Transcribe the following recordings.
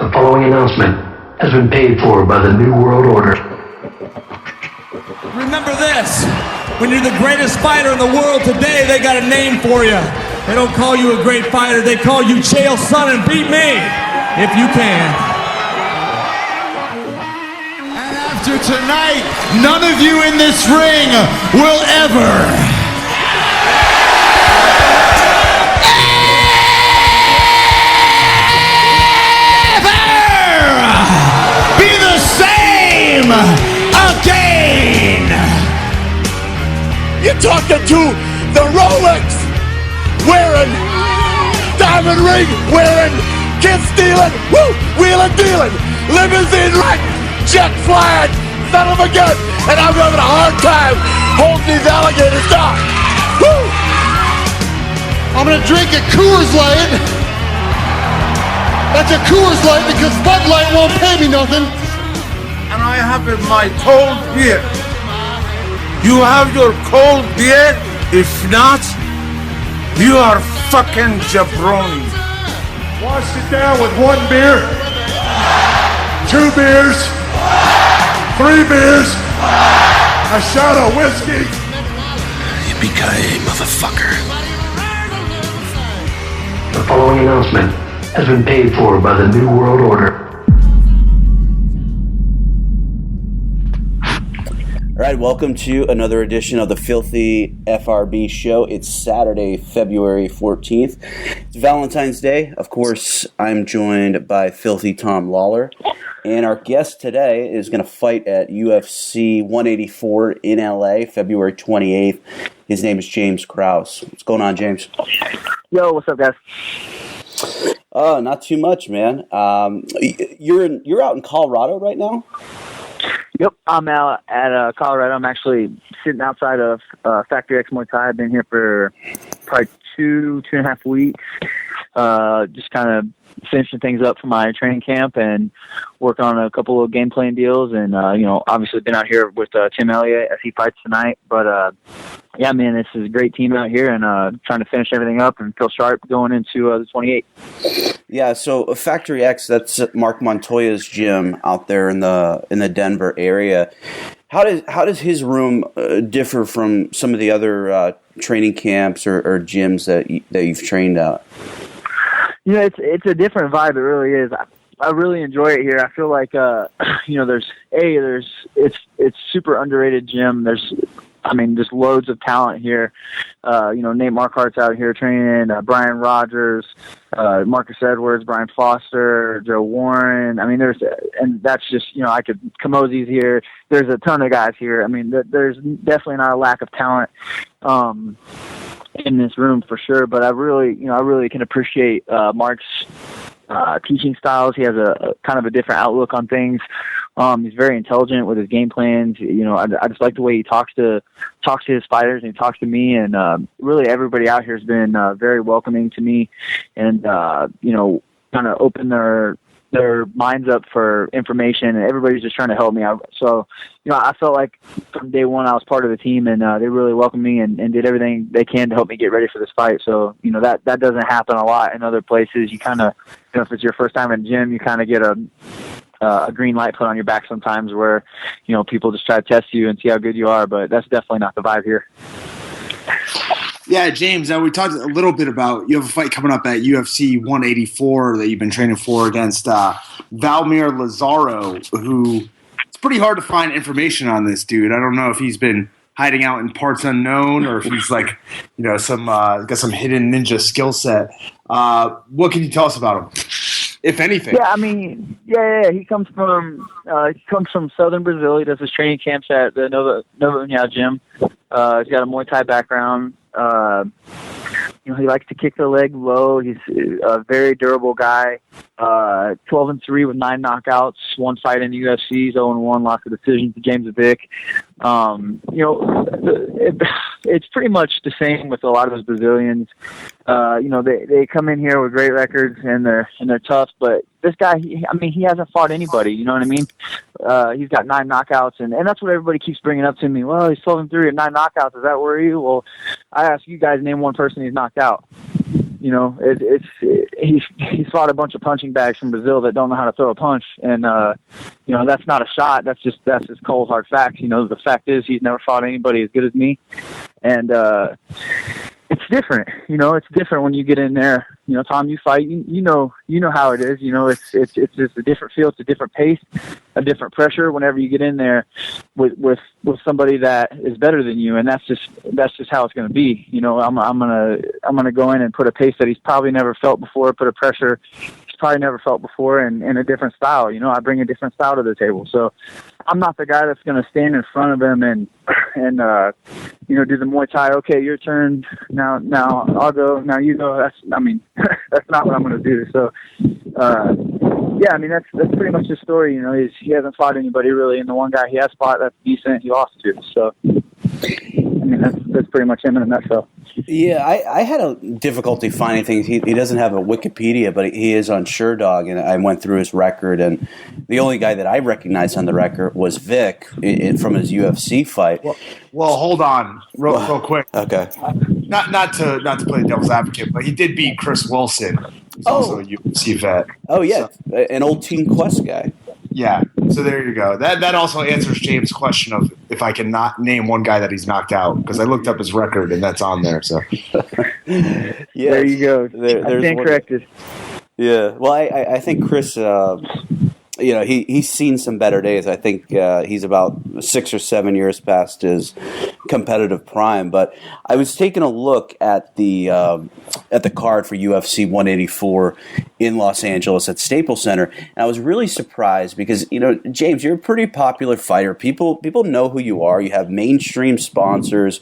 The following announcement has been paid for by the New World Order. Remember this, when you're the greatest fighter in the world today, they got a name for you. They don't call you a great fighter, they call you Chael Sonnen. Beat me, if you can. And after tonight, none of you in this ring will ever be the same again. You're talking to the Rolex wearing, diamond ring wearing, kid stealing, woo, wheeling dealing, limousine riding, jet flying, son of a gun, and I'm having a hard time holding these alligators down. Woo! I'm gonna drink a Coors Light. That's a Coors Light because Bud Light won't pay me nothing. And I have in my cold beer. You have your cold beer? If not, you are fucking jabroni. Wash it down with 1 beer, 2 beers, 3 beers, a shot of whiskey. Yippee-ki-yay, motherfucker. The following announcement has been paid for by the New World Order. All right, welcome to another edition of the Filthy FRB Show. It's Saturday, February 14th. It's Valentine's Day. Of course, I'm joined by Filthy Tom Lawlor. And our guest today is going to fight at UFC 184 in LA, February 28th. His name is James Krause. What's going on, James? Yo, what's up, guys? Not too much, man. You're out in Colorado right now? Yep, I'm out at Colorado. I'm actually sitting outside of Factory X Muay Thai. I've been here for probably two and a half weeks. Just kind of finishing things up for my training camp and working on a couple of game plan deals. And, obviously been out here with Tim Elliott as he fights tonight. But, yeah, man, this is a great team out here and trying to finish everything up and feel sharp going into the 28th. Yeah, so Factory X, that's Mark Montoya's gym out there in the Denver area. How does his room differ from some of the other training camps or gyms that you've trained at? You know, it's a different vibe. It really is. I really enjoy it here. I feel like it's super underrated gym. There's just loads of talent here. Nate Marquardt's out here training, Brian Rogers, Marcus Edwards, Brian Foster, Joe Warren. And that's just, Kamozi's here. There's a ton of guys here. There's definitely not a lack of talent in this room for sure. But I really can appreciate Mark's teaching styles. He has a kind of a different outlook on things. He's very intelligent with his game plans. I just like the way he talks to his fighters and he talks to me. And really, everybody out here has been very welcoming to me, and kind of open their minds up for information. And everybody's just trying to help me out. So, I felt like from day one I was part of the team, and they really welcomed me and did everything they can to help me get ready for this fight. So, that doesn't happen a lot in other places. You kind of, if it's your first time in the gym, you kind of get a green light put on your back sometimes where, people just try to test you and see how good you are, but that's definitely not the vibe here. Yeah, James, we talked a little bit about, you have a fight coming up at UFC 184 that you've been training for against Valmir Lazaro, who it's pretty hard to find information on this dude. I don't know if he's been hiding out in parts unknown or if he's got some hidden ninja skill set. What can you tell us about him, if anything? Yeah, he comes from southern Brazil. He does his training camps at the Nova União gym. He's got a Muay Thai background. He likes to kick the leg low. He's a very durable guy. 12-3 with 9 knockouts. One fight in the UFC. He's 0-1, lost the decision to James Vick. It's pretty much the same with a lot of those Brazilians. They come in here with great records and they're tough, but this guy, he hasn't fought anybody. You know what I mean? He's got 9 knockouts, and that's what everybody keeps bringing up to me. Well, he's 12-3 and 9 knockouts. Is that where you? Well, I ask you guys, name one person he's knocked out. he's fought a bunch of punching bags from Brazil that don't know how to throw a punch, and that's not a shot. That's just cold hard facts. The fact is he's never fought anybody as good as me, and it's different. It's different when you get in there. Tom, you fight. You know how it is. It's just a different feel. It's a different pace, a different pressure. Whenever you get in there with somebody that is better than you, and that's just how it's going to be. I'm gonna go in and put a pace that he's probably never felt before. Put a pressure he's probably never felt before, and in a different style. I bring a different style to the table. So I'm not the guy that's going to stand in front of him and do the Muay Thai. Okay, your turn. Now I'll go. Now you go. That's not what I'm going to do. So, that's pretty much the story. He hasn't fought anybody really, and the one guy he has fought that's decent, he lost to. So, that's pretty much him in a nutshell. Yeah, I had a difficulty finding things. He doesn't have a Wikipedia, but he is on SureDog, and I went through his record, and the only guy that I recognized on the record was Vic from his UFC fight. Well, hold on, real quick. Okay. Not to play devil's advocate, but he did beat Chris Wilson. He's also a UFC vet. Oh yeah, so, an old Team Quest guy. Yeah, so there you go. That also answers James' question of if I can not name one guy that he's knocked out, because I looked up his record and that's on there. So yeah, there you go. I stand corrected. Yeah, well, I think Chris, he's seen some better days. I think he's about 6 or 7 years past his competitive prime. But I was taking a look at the card for UFC 184 in Los Angeles at Staples Center, and I was really surprised because James, you're a pretty popular fighter. People know who you are. You have mainstream sponsors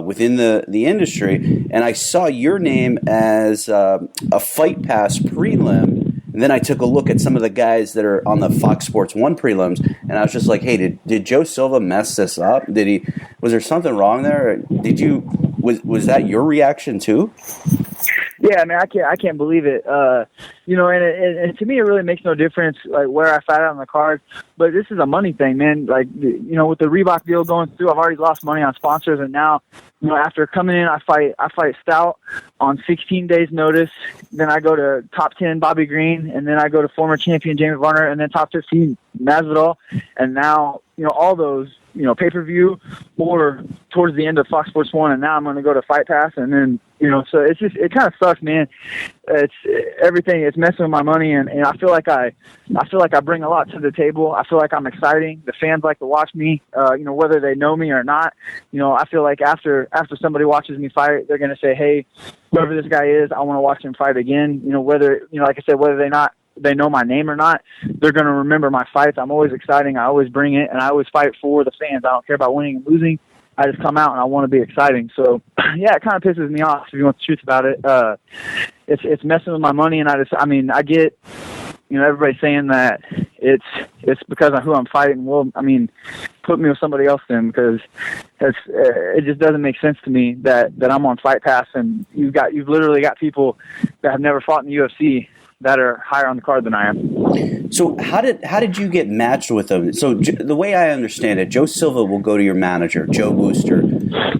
within the industry, and I saw your name as a Fight Pass prelim. And then I took a look at some of the guys that are on the Fox Sports 1 prelims, and I was just like, hey, did Joe Silva mess this up? Was there something wrong there? Was that your reaction too? Yeah, I can't believe it. And to me, it really makes no difference like where I fight on the card. But this is a money thing, man. Like, with the Reebok deal going through, I've already lost money on sponsors, and now, after coming in, I fight Stout on 16 days' notice. Then I go to top 10 Bobby Green, and then I go to former champion James Varner, and then top 15 Masvidal, and now all those. Pay-per-view or towards the end of Fox Sports 1, and now I'm going to go to Fight Pass, and then, so it kind of sucks, man. It's everything. It's messing with my money, and I feel like I bring a lot to the table. I feel like I'm exciting. The fans like to watch me, whether they know me or not. I feel like after somebody watches me fight, they're going to say, hey, whoever this guy is, I want to watch him fight again. Whether, like I said, whether they know my name or not, they're going to remember my fights. I'm always exciting. I always bring it, and I always fight for the fans. I don't care about winning and losing. I just come out and I want to be exciting. So, yeah, it kind of pisses me off, if you want the truth about it. It's messing with my money, and I get, everybody saying that it's because of who I'm fighting. Well, put me with somebody else then, because it just doesn't make sense to me that I'm on Fight Pass, and you've literally got people that have never fought in the UFC that are higher on the card than I am. So how did you get matched with them? So the way I understand it, Joe Silva will go to your manager, Joe Booster,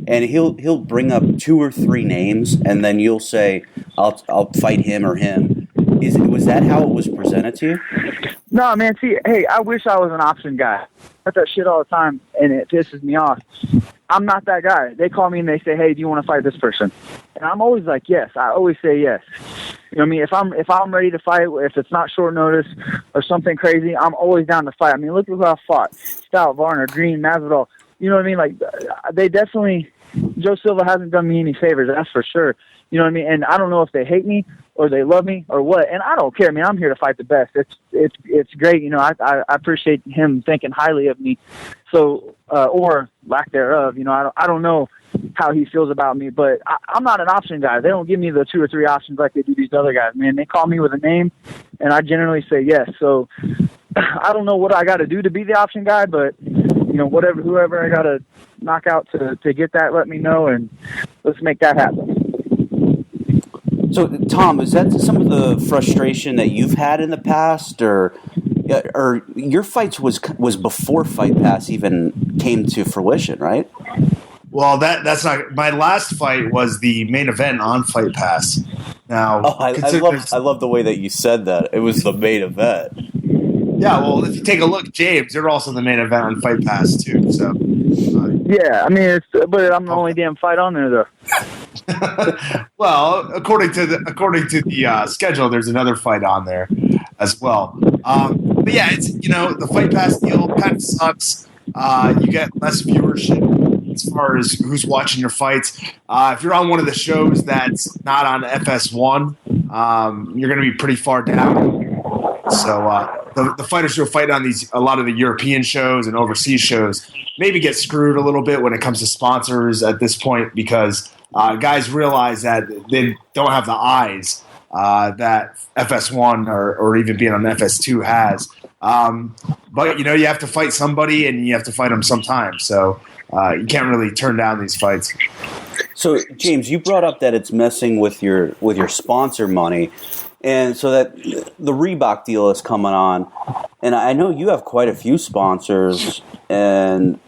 and he'll bring up 2 or 3 names, and then you'll say, I'll fight him or him. Was that how it was presented to you? No, man. See, hey, I wish I was an option guy. I get that shit all the time, and it pisses me off. I'm not that guy. They call me and they say, hey, do you want to fight this person? And I'm always like, yes. I always say yes. If I'm ready to fight, if it's not short notice or something crazy, I'm always down to fight. Look at who I fought. Stout, Varner, Green, Masvidal. Like, they definitely, Joe Silva hasn't done me any favors, that's for sure. And I don't know if they hate me or they love me or what. And I don't care, I'm here to fight the best. It's great. I appreciate him thinking highly of me. So, or lack thereof, I don't know how he feels about me, but I'm not an option guy. They don't give me the 2 or 3 options like they do these other guys, man. They call me with a name, and I generally say yes. So I don't know what I got to do to be the option guy, but whoever I got to knock out to get that, let me know, and let's make that happen. So, Tom, is that some of the frustration that you've had in the past, or your fights was before Fight Pass even came to fruition, right? Well, that's not my last fight. Was the main event on Fight Pass, Now, I love the way that you said that. It was the main event. Yeah, well, if you take a look, James, you're also the main event on Fight Pass too. So, yeah, I mean, but I'm the only damn fight on there, though. well, according to the schedule, there's another fight on there as well. But yeah, it's the Fight Pass deal kind of sucks. You get less viewership as far as who's watching your fights. If you're on one of the shows that's not on FS1, you're going to be pretty far down. So the fighters who are fighting on a lot of the European shows and overseas shows maybe get screwed a little bit when it comes to sponsors at this point because guys realize that they don't have the eyes that FS1 or even being on FS2 has. But you have to fight somebody and you have to fight them sometime. So you can't really turn down these fights. So James, you brought up that it's messing with your sponsor money. And so that the Reebok deal is coming on, and I know you have quite a few sponsors, and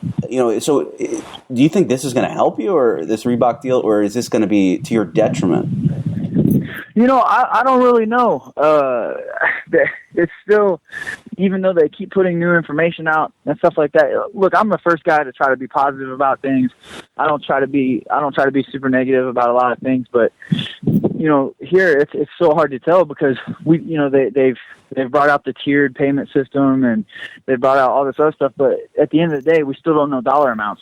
so do you think this is going to help you, or this Reebok deal, or is this going to be to your detriment? I don't really know. It's still, even though they keep putting new information out and stuff like that. Look, I'm the first guy to try to be positive about things. I don't try to be super negative about a lot of things, but here it's so hard to tell because they've brought out the tiered payment system and they brought out all this other stuff, but at the end of the day, we still don't know dollar amounts.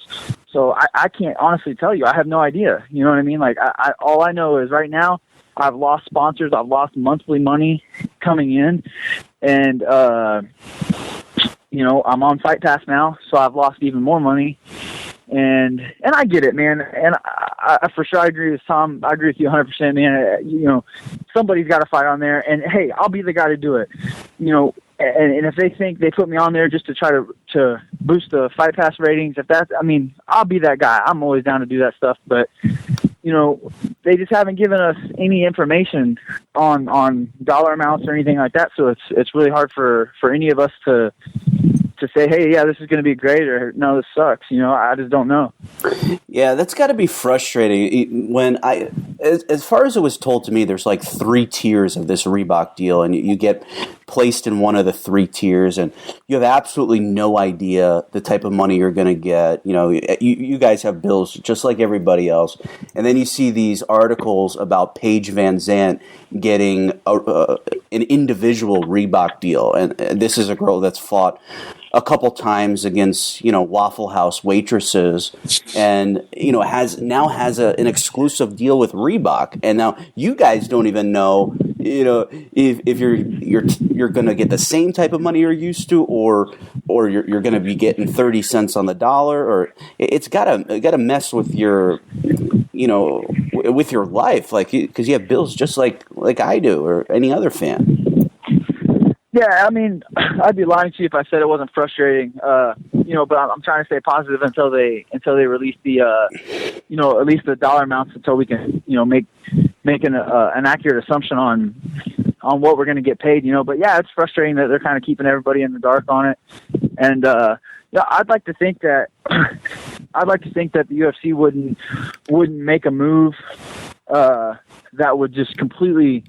So I can't honestly tell you. I have no idea. You know what I mean? Like all I know is right now, I've lost sponsors. I've lost monthly money coming in, and I'm on Fight Pass now, so I've lost even more money. And I get it, man. And I for sure I agree with Tom. I agree with you 100%, man. Somebody's got to fight on there, and hey, I'll be the guy to do it. And if they think they put me on there just to try to boost the Fight Pass ratings, I'll be that guy. I'm always down to do that stuff, but. They just haven't given us any information on dollar amounts or anything like that. So it's really hard for any of us to say, hey, yeah, this is going to be great, or no, this sucks. I just don't know. Yeah, that's got to be frustrating. As far as it was told to me, there's like 3 tiers of this Reebok deal, and you get placed in one of the 3 tiers, and you have absolutely no idea the type of money you're going to get. You guys have bills just like everybody else, and then you see these articles about Paige Van Zandt getting an individual Reebok deal, and this is a girl that's fought a couple times against Waffle House waitresses, and has an exclusive deal with Reebok, and now you guys don't even know if you're going to get the same type of money you're used to, or you're going to be getting 30 cents on the dollar, or it's got to mess with your with your life, like because you have bills just like I do or any other fan. Yeah, I'd be lying to you if I said it wasn't frustrating. But I'm trying to stay positive until they release the, at least the dollar amounts until we can, make an accurate assumption on what we're going to get paid. But yeah, it's frustrating that they're kind of keeping everybody in the dark on it. And I'd like to think that the UFC wouldn't make a move that would just completely.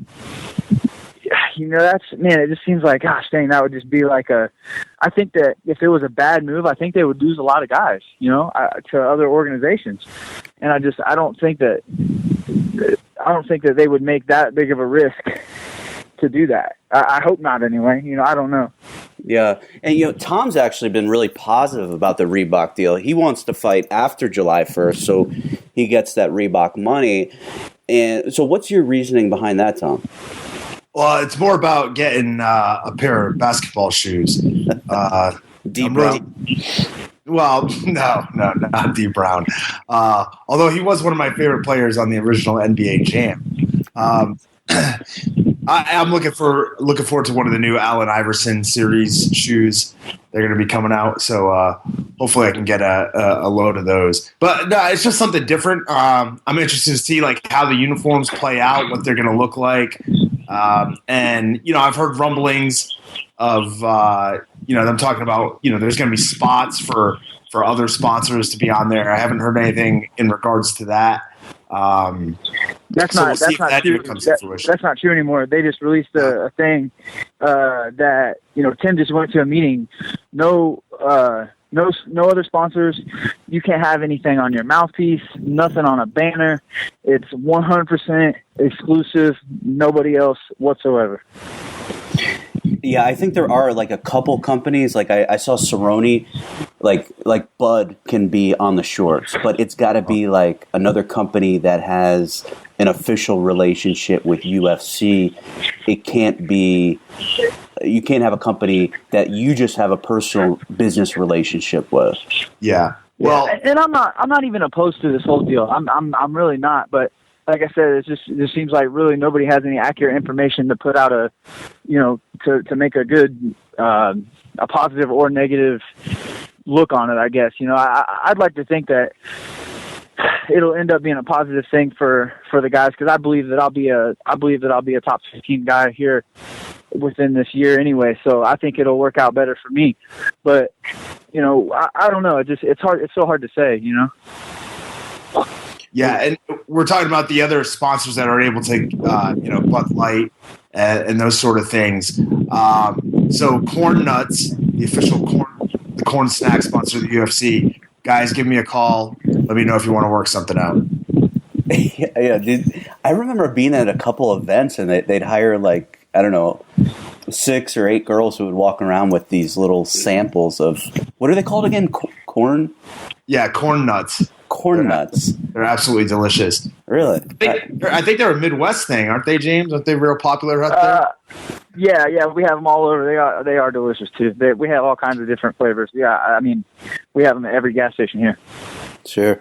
It just seems like, gosh dang, that would just be like I think that if it was a bad move, I think they would lose a lot of guys, to other organizations. And I don't think that they would make that big of a risk to do that. I hope not anyway. I don't know. Yeah. And, Tom's actually been really positive about the Reebok deal. He wants to fight after July 1st, so he gets that Reebok money. And so what's your reasoning behind that, Tom? Well, it's more about getting a pair of basketball shoes. D. Brown. Well, no, not D. Brown. Although he was one of my favorite players on the original NBA Jam. I'm looking forward to one of the new Allen Iverson series shoes. They're going to be coming out, so hopefully I can get a load of those. But no, it's just something different. I'm interested to see how the uniforms play out, what they're going to look like. And I've heard rumblings of them talking about there's going to be spots for other sponsors to be on there. I haven't heard anything in regards to that. That's so not we'll see that's if not that true. even comes to fruition. That's not true anymore. They just released a thing that Tim just went to a meeting. No other sponsors. You can't have anything on your mouthpiece. Nothing on a banner. It's 100% exclusive. Nobody else whatsoever. Yeah, I think there are like a couple companies. Like I saw Cerrone, like Bud can be on the shorts, but it's got to be like another company that has an official relationship with UFC. It can't be. You can't have a company that you just have a personal business relationship with. Yeah. Well, and I'm not even opposed to this whole deal. I'm really not. But like I said, it just seems like really nobody has any accurate information to put out to make a good a positive or negative look on it. I guess I'd like to think that it'll end up being a positive thing for the guys, because I believe that I'll be a top 15 guy here within this year anyway. So I think it'll work out better for me. But I don't know. It's hard. It's so hard to say. Yeah, and we're talking about the other sponsors that are able to, Bud Light and those sort of things. So Corn Nuts, the official corn snack sponsor of the UFC. Guys, give me a call. Let me know if you want to work something out. Yeah, dude. I remember being at a couple events and they'd hire 6 or 8 girls who would walk around with these little samples of, what are they called again? Corn? Yeah, Corn Nuts. Corn Nuts. They're absolutely delicious. Really? I think they're a Midwest thing, aren't they, James? Aren't they real popular out there? Yeah, we have them all over. They are delicious too. We have all kinds of different flavors. Yeah, I mean, we have them at every gas station here. Sure.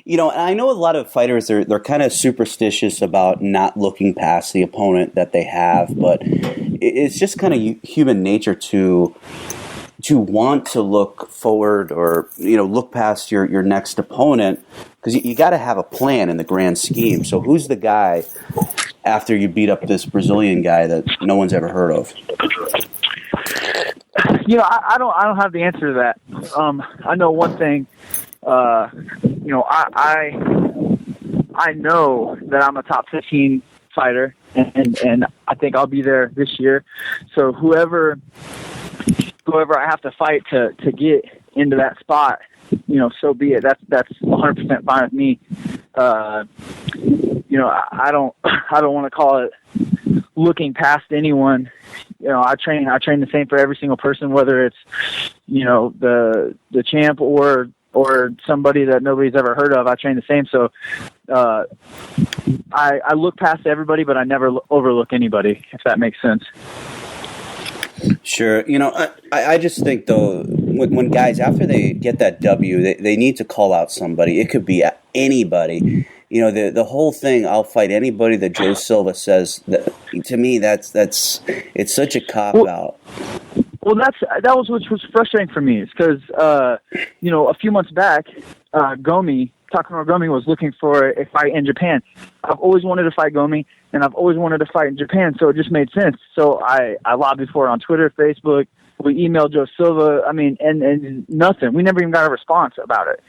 And I know a lot of fighters, they're kind of superstitious about not looking past the opponent that they have, but it's just kind of human nature to want to look forward or, look past your next opponent, because you got to have a plan in the grand scheme. So who's the guy after you beat up this Brazilian guy that no one's ever heard of? I don't have the answer to that. I know one thing. I know that I'm a top 15 fighter, and I think I'll be there this year. So whoever I have to fight to get into that spot, so be it. That's 100% fine with me. I don't want to call it looking past anyone. I train the same for every single person, whether it's the champ or somebody that nobody's ever heard of. I train the same. So I look past everybody, but I never overlook anybody, if that makes sense. Sure. I just think, though, when guys, after they get that W, they need to call out somebody. It could be anybody. The whole thing, I'll fight anybody that Joe Silva says, to me, it's such a cop-out. Well, that was what was frustrating for me, is because, a few months back, Takanori Gomi was looking for a fight in Japan. I've always wanted to fight Gomi, and I've always wanted to fight in Japan, so it just made sense. So I lobbied for it on Twitter, Facebook. We emailed Joe Silva. I mean, and nothing. We never even got a response about it.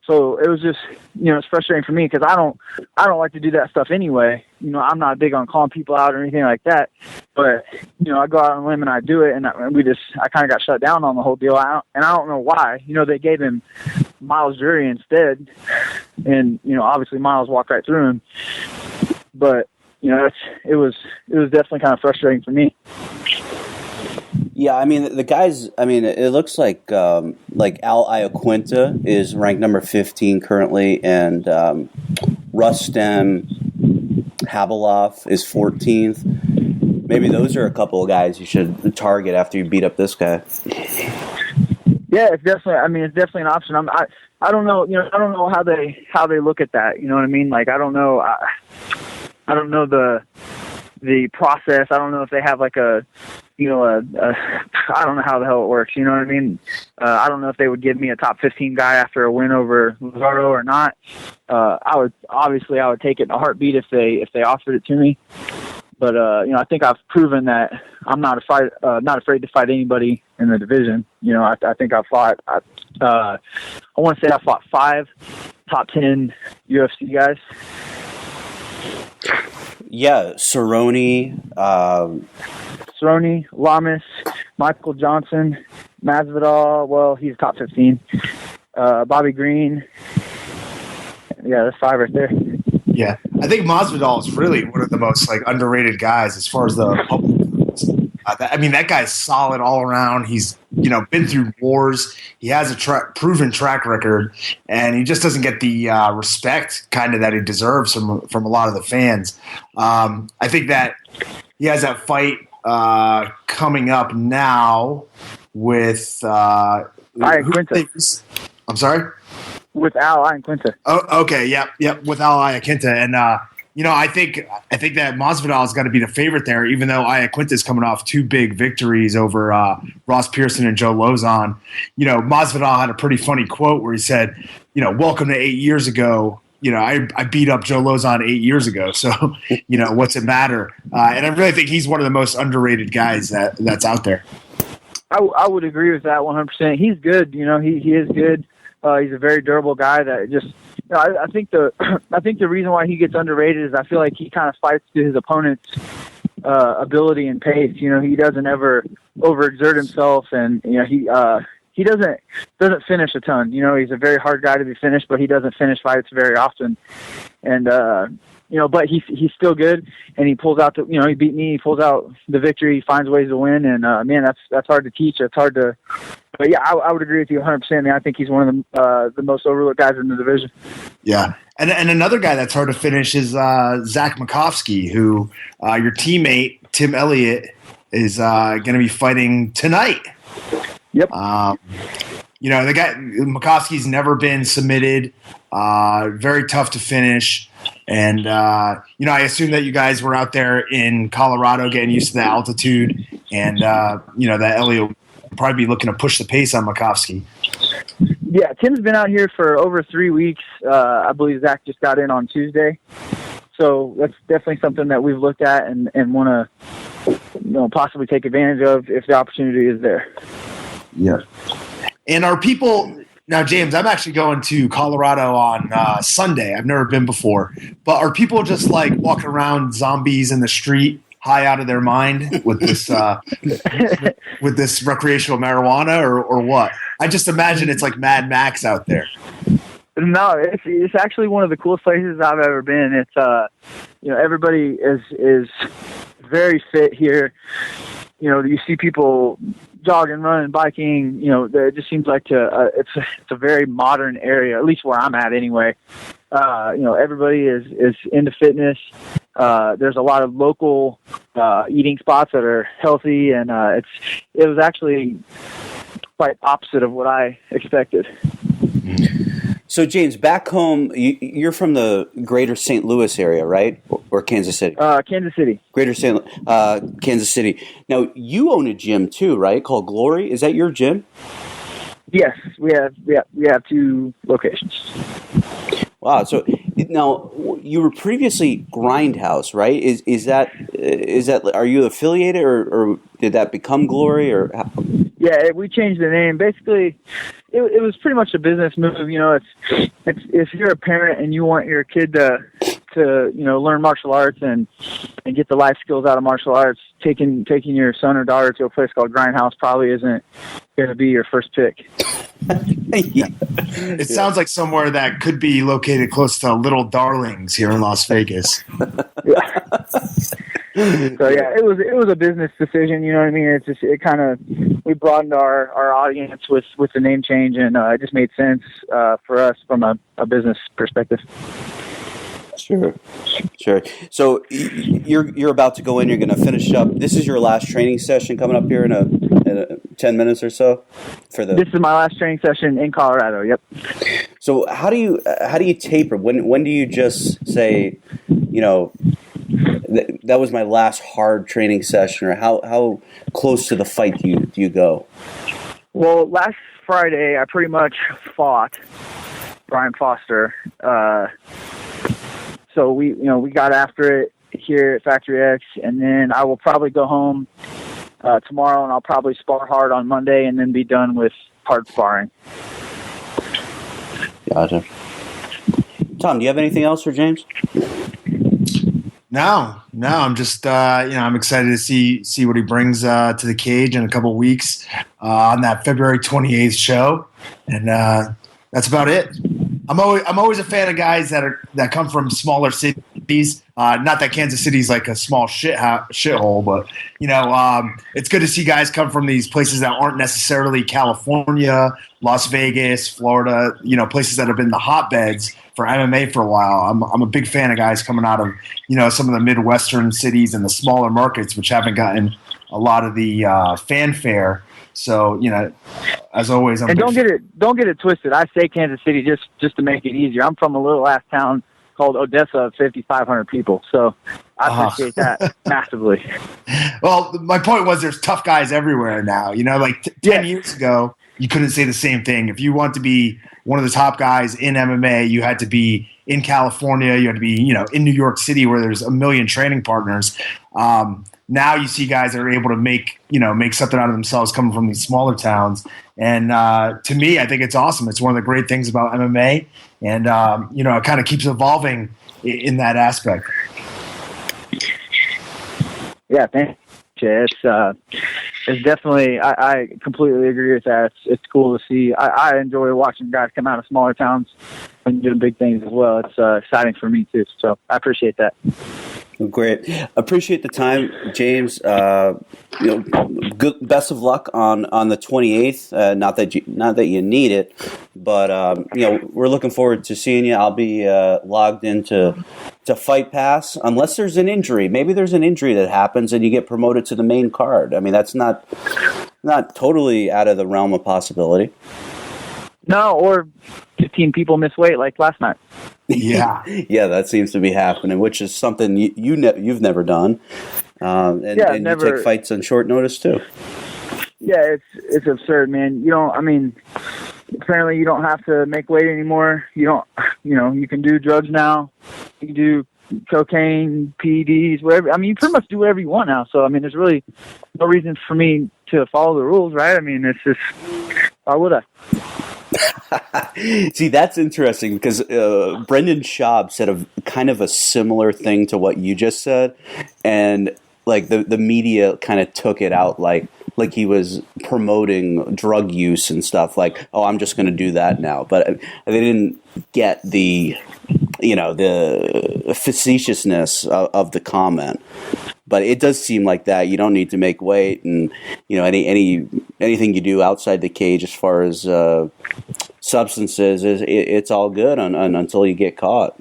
So it was just, it's frustrating for me, because I don't like to do that stuff anyway. I'm not big on calling people out or anything like that. But I go out on a limb and I do it, and I kind of got shut down on the whole deal. I don't know why. They gave him Miles Jury instead, and obviously Miles walked right through him. But it was definitely kind of frustrating for me. Yeah, I mean, the guys, it looks like Al Iaquinta is ranked number 15 currently, and Rustem Habilov is 14th. Maybe those are a couple of guys you should target after you beat up this guy. Yeah, it's definitely an option. I don't know, I don't know how they look at that. You know what I mean? Like, I don't know the process. I don't know if they have like I don't know how the hell it works. You know what I mean? I don't know if they would give me a top 15 guy after a win over Lawlor or not. I would take it in a heartbeat if they offered it to me. But I think I've proven that I'm not afraid to fight anybody in the division. I think I've fought. I want to say I fought 5 top 10 UFC guys, Yeah, Cerrone. Cerrone, Lamas, Michael Johnson, Masvidal. Well, he's top 15. Bobby Green. Yeah, that's 5 right there. Yeah, I think Masvidal is really one of the most underrated guys as far as the public goes. That guy's solid all around. He's been through wars. He has a proven track record, and he just doesn't get the respect kind of that he deserves from a lot of the fans. I think that he has that fight coming up now with Quinta. I'm sorry? With Al Iaquinta. Oh, okay, yep, with Al Iaquinta, and I think that Masvidal is going to be the favorite there, even though Iaquinta is coming off 2 big victories over Ross Pearson and Joe Lozon. Masvidal had a pretty funny quote where he said, "Welcome to 8 years ago. I beat up Joe Lozon 8 years ago, so what's it matter?" And I really think he's one of the most underrated guys that's out there. I would agree with that 100%. He's good. He is good. He's a very durable guy that just. I think the reason why he gets underrated is I feel like he kind of fights to his opponent's ability and pace. He doesn't ever overexert himself, and he doesn't finish a ton. He's a very hard guy to be finished, but he doesn't finish fights very often. And but he's still good, and he pulls out he beat me. He pulls out the victory. He finds ways to win, and man, that's hard to teach. It's hard to. But yeah, I would agree with you 100%. I think he's one of the most overlooked guys in the division. Yeah, and another guy that's hard to finish is Zach Makovsky, who your teammate Tim Elliott is going to be fighting tonight. Yep. The guy Makovsky's never been submitted. Very tough to finish. And, I assume that you guys were out there in Colorado getting used to the altitude, and, that Elliott will probably be looking to push the pace on Makovsky. Yeah, Tim's been out here for over 3 weeks. I believe Zach just got in on Tuesday. So that's definitely something that we've looked at and want to possibly take advantage of if the opportunity is there. Yeah. And are people – now, James, I'm actually going to Colorado on Sunday. I've never been before. But are people just walking around zombies in the street, high out of their mind with this with this recreational marijuana or what? I just imagine it's like Mad Max out there. No, it's actually one of the coolest places I've ever been. It's everybody is very fit here. You see people jogging, running, biking. It just seems like it's a very modern area, at least where I'm at anyway. Everybody is into fitness. There's a lot of local eating spots that are healthy, and it was actually quite opposite of what I expected. So, James, back home, you're from the greater St. Louis area, right? Or Kansas City? Kansas City. Greater Kansas City. Now, you own a gym too, right? Called Glory. Is that your gym? Yes, we have 2 locations. Wow. So now you were previously Grindhouse, right? Is that are you affiliated or did that become Glory or? How? Yeah, we changed the name. Basically, it was pretty much a business move. It's if you're a parent and you want your kid to learn martial arts and get the life skills out of martial arts, taking your son or daughter to a place called Grindhouse probably isn't going to be your first pick. Yeah. It sounds like somewhere that could be located close to Little Darlings here in Las Vegas. Yeah. So yeah, it was a business decision. You know what I mean? It's just we broadened our audience with the name change, and it just made sense for us from a business perspective. Sure. So you're about to go in. You're going to finish up. This is your last training session coming up here in a 10 minutes or so. This is my last training session in Colorado. Yep. So how do you taper? When do you just say, that was my last hard training session, or how close to the fight do you go? Well, last Friday I pretty much fought Brian Foster. So we got after it here at Factory X, and then I will probably go home tomorrow, and I'll probably spar hard on Monday, and then be done with hard sparring. Gotcha. Tom, do you have anything else for James? No. I'm just I'm excited to see what he brings to the cage in a couple of weeks on that February 28th show, and that's about it. I'm always a fan of guys that come from smaller cities. Not that Kansas City's like a small shithole, but it's good to see guys come from these places that aren't necessarily California, Las Vegas, Florida. Places that have been the hotbeds for MMA for a while. I'm a big fan of guys coming out of some of the Midwestern cities and the smaller markets, which haven't gotten a lot of the fanfare. So as always, don't get it twisted. I say Kansas City just to make it easier. I'm from a little ass town called Odessa of 5,500 people, so I appreciate that massively. Well, my point was there's tough guys everywhere now. 10 years ago, you couldn't say the same thing. If you want to be one of the top guys in MMA, you had to be in California. You had to be in New York City, where there's a million training partners. Now you see guys that are able to make something out of themselves coming from these smaller towns. And to me, I think it's awesome. It's one of the great things about MMA. And, it kind of keeps evolving in that aspect. Yeah, thanks. It's definitely, I completely agree with that. It's cool to see. I enjoy watching guys come out of smaller towns and doing big things as well. It's exciting for me too. So I appreciate that. Great. Appreciate the time, James. Good. Best of luck on the 28th. Not that you need it, but we're looking forward to seeing you. I'll be logged into Fight Pass unless there's an injury. Maybe there's an injury that happens and you get promoted to the main card. I mean, that's not totally out of the realm of possibility. No, or 15 people miss weight like last night. Yeah, yeah, that seems to be happening, which is something you've never done, and never. You take fights on short notice too. Yeah, it's absurd, man. Apparently you don't have to make weight anymore. You can do drugs now. You can do cocaine, PEDs, whatever. I mean, you pretty much do whatever you want now. So, there's really no reason for me to follow the rules, right? It's just, why would I? See, that's interesting because Brendan Schaub said a kind of a similar thing to what you just said, and like the media kind of took it out like he was promoting drug use and stuff. Like, oh, I'm just going to do that now, but they didn't get the facetiousness of the comment. But it does seem like that. You don't need to make weight, and anything you do outside the cage as far as substances it's all good until you get caught.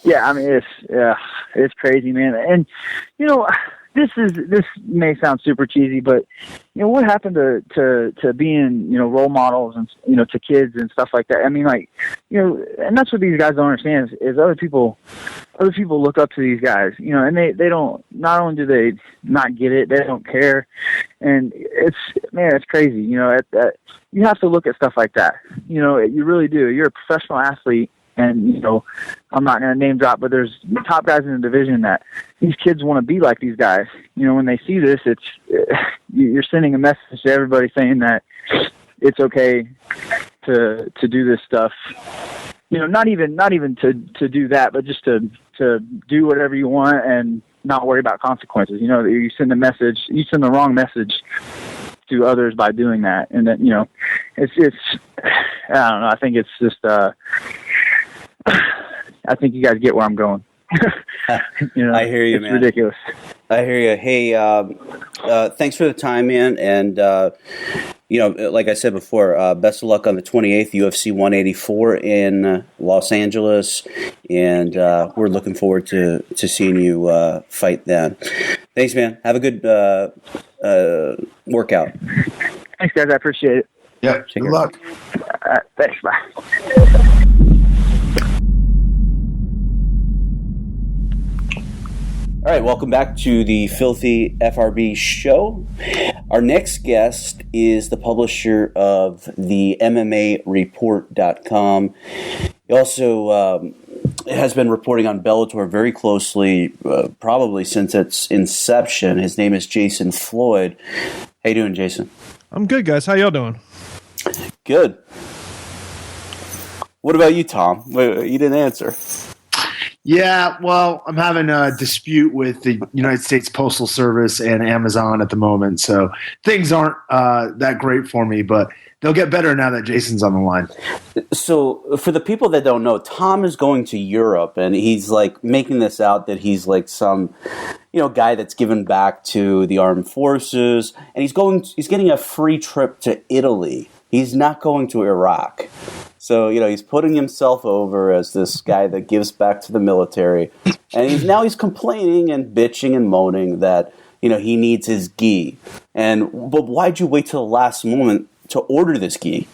Yeah, it's crazy, man. And this may sound super cheesy, but what happened to being role models and to kids and stuff like that. And that's what these guys don't understand is other people look up to these guys, and they don't. Not only do they not get it, they don't care, and it's crazy. You have to look at stuff like that. You really do. You're a professional athlete. And, I'm not going to name drop, but there's top guys in the division that these kids want to be like these guys. When they see this, you're sending a message to everybody saying that it's okay to do this stuff. Not even to do that, but just to do whatever you want and not worry about consequences. You send the wrong message to others by doing that. And that, it's I don't know. I think it's just, I think you guys get where I'm going. I hear you, man. It's ridiculous. I hear you. Hey, thanks for the time, man. And, like I said before, best of luck on the 28th, UFC 184 in Los Angeles. And we're looking forward to seeing you fight then. Thanks, man. Have a good workout. Thanks, guys. I appreciate it. Yeah, good luck. Thanks. Bye. All right, welcome back to the Filthy FRB Show. Our next guest is the publisher of the MMAReport.com. He also has been reporting on Bellator very closely, probably since its inception. His name is Jason Floyd. How you doing, Jason? I'm good, guys. How y'all doing? Good. What about you, Tom? You didn't answer. Yeah, well, I'm having a dispute with the United States Postal Service and Amazon at the moment, so things aren't that great for me, but they'll get better now that Jason's on the line. So, for the people that don't know, Tom is going to Europe, and he's like making this out that he's like some, guy that's given back to the armed forces, and he's getting a free trip to Italy. He's not going to Iraq. So, he's putting himself over as this guy that gives back to the military. And he's complaining and bitching and moaning that, he needs his gi. But why'd you wait till the last moment to order this gi?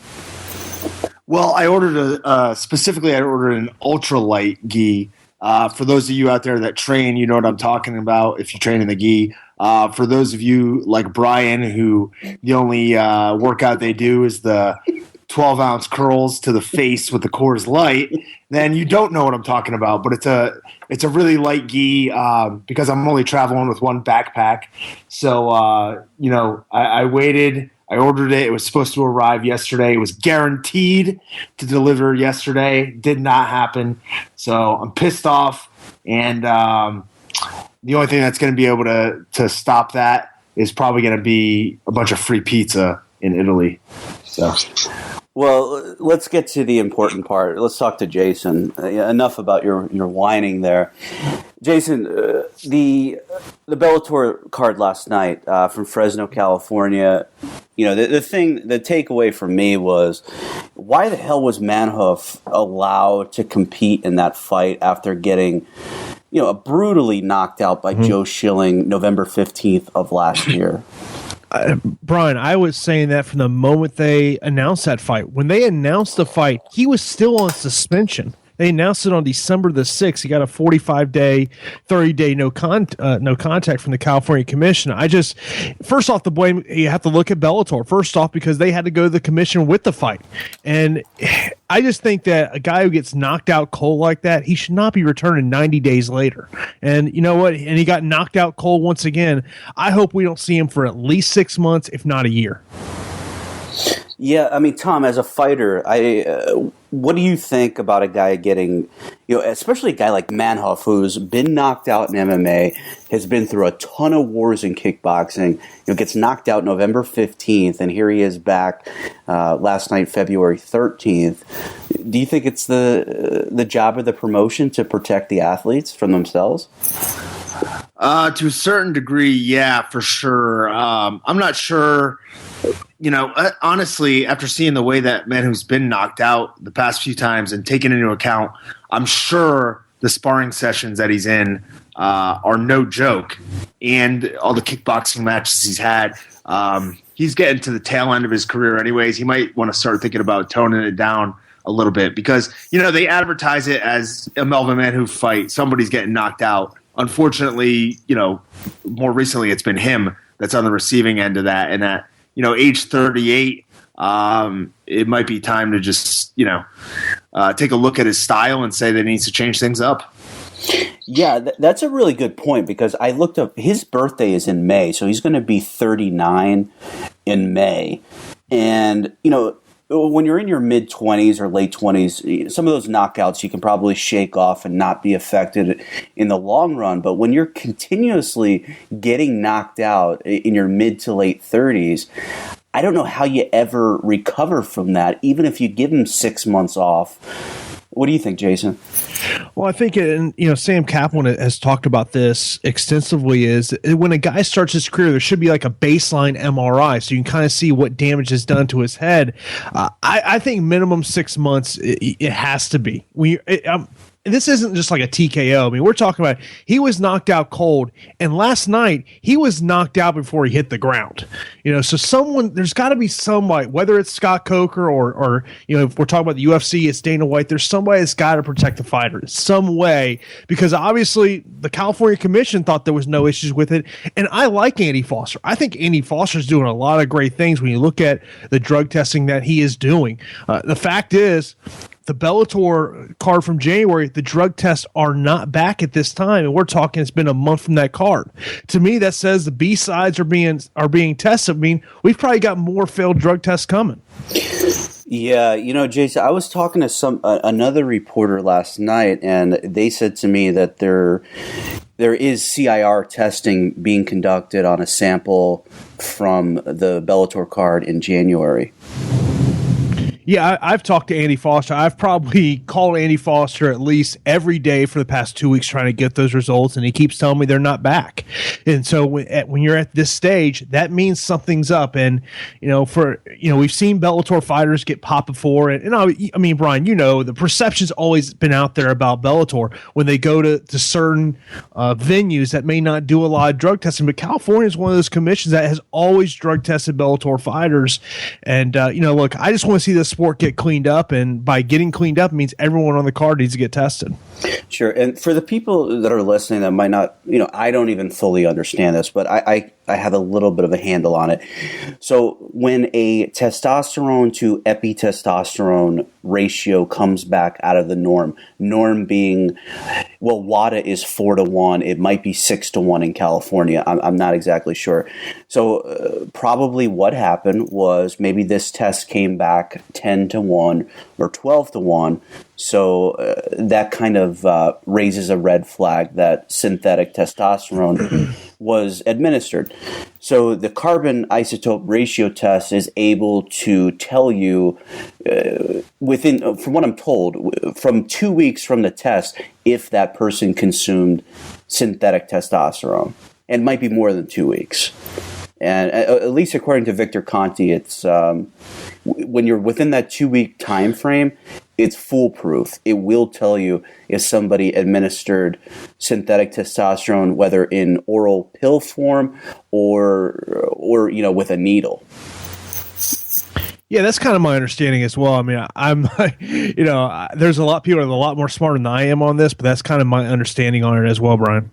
Well, I ordered specifically I ordered an ultralight gi. For those of you out there that train, you know what I'm talking about if you train in the gi. For those of you like Brian, who the only workout they do is the 12-ounce curls to the face with the Coors Light, then you don't know what I'm talking about. But it's a really light gi because I'm only traveling with one backpack. So, I waited. I ordered it. It was supposed to arrive yesterday. It was guaranteed to deliver yesterday. Did not happen. So I'm pissed off. And the only thing that's going to be able to stop that is probably going to be a bunch of free pizza in Italy. So, well, let's get to the important part. Let's talk to Jason. Enough about your whining there. Jason, the Bellator card last night from Fresno, California, the takeaway for me was, why the hell was Manhoef allowed to compete in that fight after getting brutally knocked out by Joe Schilling November 15th of last year? Brian, I was saying that from the moment they announced that fight. When they announced the fight, he was still on suspension. They announced it on December the 6th. He got a 45-day, 30-day no contact from the California Commission. First off, the blame, you have to look at Bellator. First off, because they had to go to the commission with the fight. And I just think that a guy who gets knocked out cold like that, he should not be returning 90 days later. And you know what? And he got knocked out cold once again. I hope we don't see him for at least 6 months, if not a year. Yeah, I mean, Tom, as a fighter, what do you think about a guy getting, especially a guy like Manhoef, who's been knocked out in MMA, has been through a ton of wars in kickboxing, gets knocked out November 15th, and here he is back last night, February 13th. Do you think it's the job of the promotion to protect the athletes from themselves? To a certain degree, yeah, for sure. I'm not sure. Honestly, after seeing the way that man who's been knocked out the past few times and taking into account, I'm sure the sparring sessions that he's in are no joke. And all the kickboxing matches he's had, he's getting to the tail end of his career anyways. He might want to start thinking about toning it down a little bit because, they advertise it as a Melvin Manhoef fight. Somebody's getting knocked out. Unfortunately, more recently it's been him that's on the receiving end of that. And at, age 38, it might be time to just, take a look at his style and say that he needs to change things up. Yeah, that's a really good point because I looked up, his birthday is in May, so he's going to be 39 in May. And, when you're in your mid-20s or late 20s, some of those knockouts you can probably shake off and not be affected in the long run. But when you're continuously getting knocked out in your mid to late 30s, I don't know how you ever recover from that, even if you give them 6 months off. What do you think, Jason? Well, I think, Sam Kaplan has talked about this extensively, is when a guy starts his career, there should be like a baseline MRI so you can kind of see what damage is done to his head. I think minimum 6 months, it has to be. And this isn't just like a TKO. I mean, we're talking about he was knocked out cold, and last night he was knocked out before he hit the ground. So there's got to be somebody, whether it's Scott Coker or if we're talking about the UFC, it's Dana White. There's somebody that's got to protect the fighter in some way, because obviously the California Commission thought there was no issues with it. And I like Andy Foster. I think Andy Foster's doing a lot of great things when you look at the drug testing that he is doing. The fact is, the Bellator card from January, the drug tests are not back at this time, and we're talking it's been a month from that card. To me, that says the B sides are being tested. I mean, we've probably got more failed drug tests coming. Yeah, Jason, I was talking to another reporter last night, and they said to me that there is CIR testing being conducted on a sample from the Bellator card in January. Yeah, I've talked to Andy Foster. I've probably called Andy Foster at least every day for the past 2 weeks trying to get those results, and he keeps telling me they're not back. And so when you're at this stage, that means something's up. And we've seen Bellator fighters get popped before, and I mean, Brian, the perception's always been out there about Bellator when they go to certain venues that may not do a lot of drug testing. But California is one of those commissions that has always drug tested Bellator fighters. And look, I just want to see this sport get cleaned up, and by getting cleaned up means everyone on the card needs to get tested. Sure. And for the people that are listening that might not, I don't even fully understand this, but I have a little bit of a handle on it. So when a testosterone to epitestosterone ratio comes back out of the norm being, WADA is 4-1. It might be 6-1 in California. I'm not exactly sure. So probably what happened was maybe this test came back 10-1 or 12-1. So that kind of raises a red flag that synthetic testosterone was administered. So the carbon isotope ratio test is able to tell you within, from what I'm told, from 2 weeks from the test, if that person consumed synthetic testosterone. And it might be more than 2 weeks. And at least according to Victor Conti, it's when you're within that 2 week time frame, it's foolproof. It will tell you if somebody administered synthetic testosterone, whether in oral pill form or with a needle. Yeah, that's kind of my understanding as well. I mean, I'm, there's a lot of people that are a lot more smarter than I am on this, but that's kind of my understanding on it as well, Brian.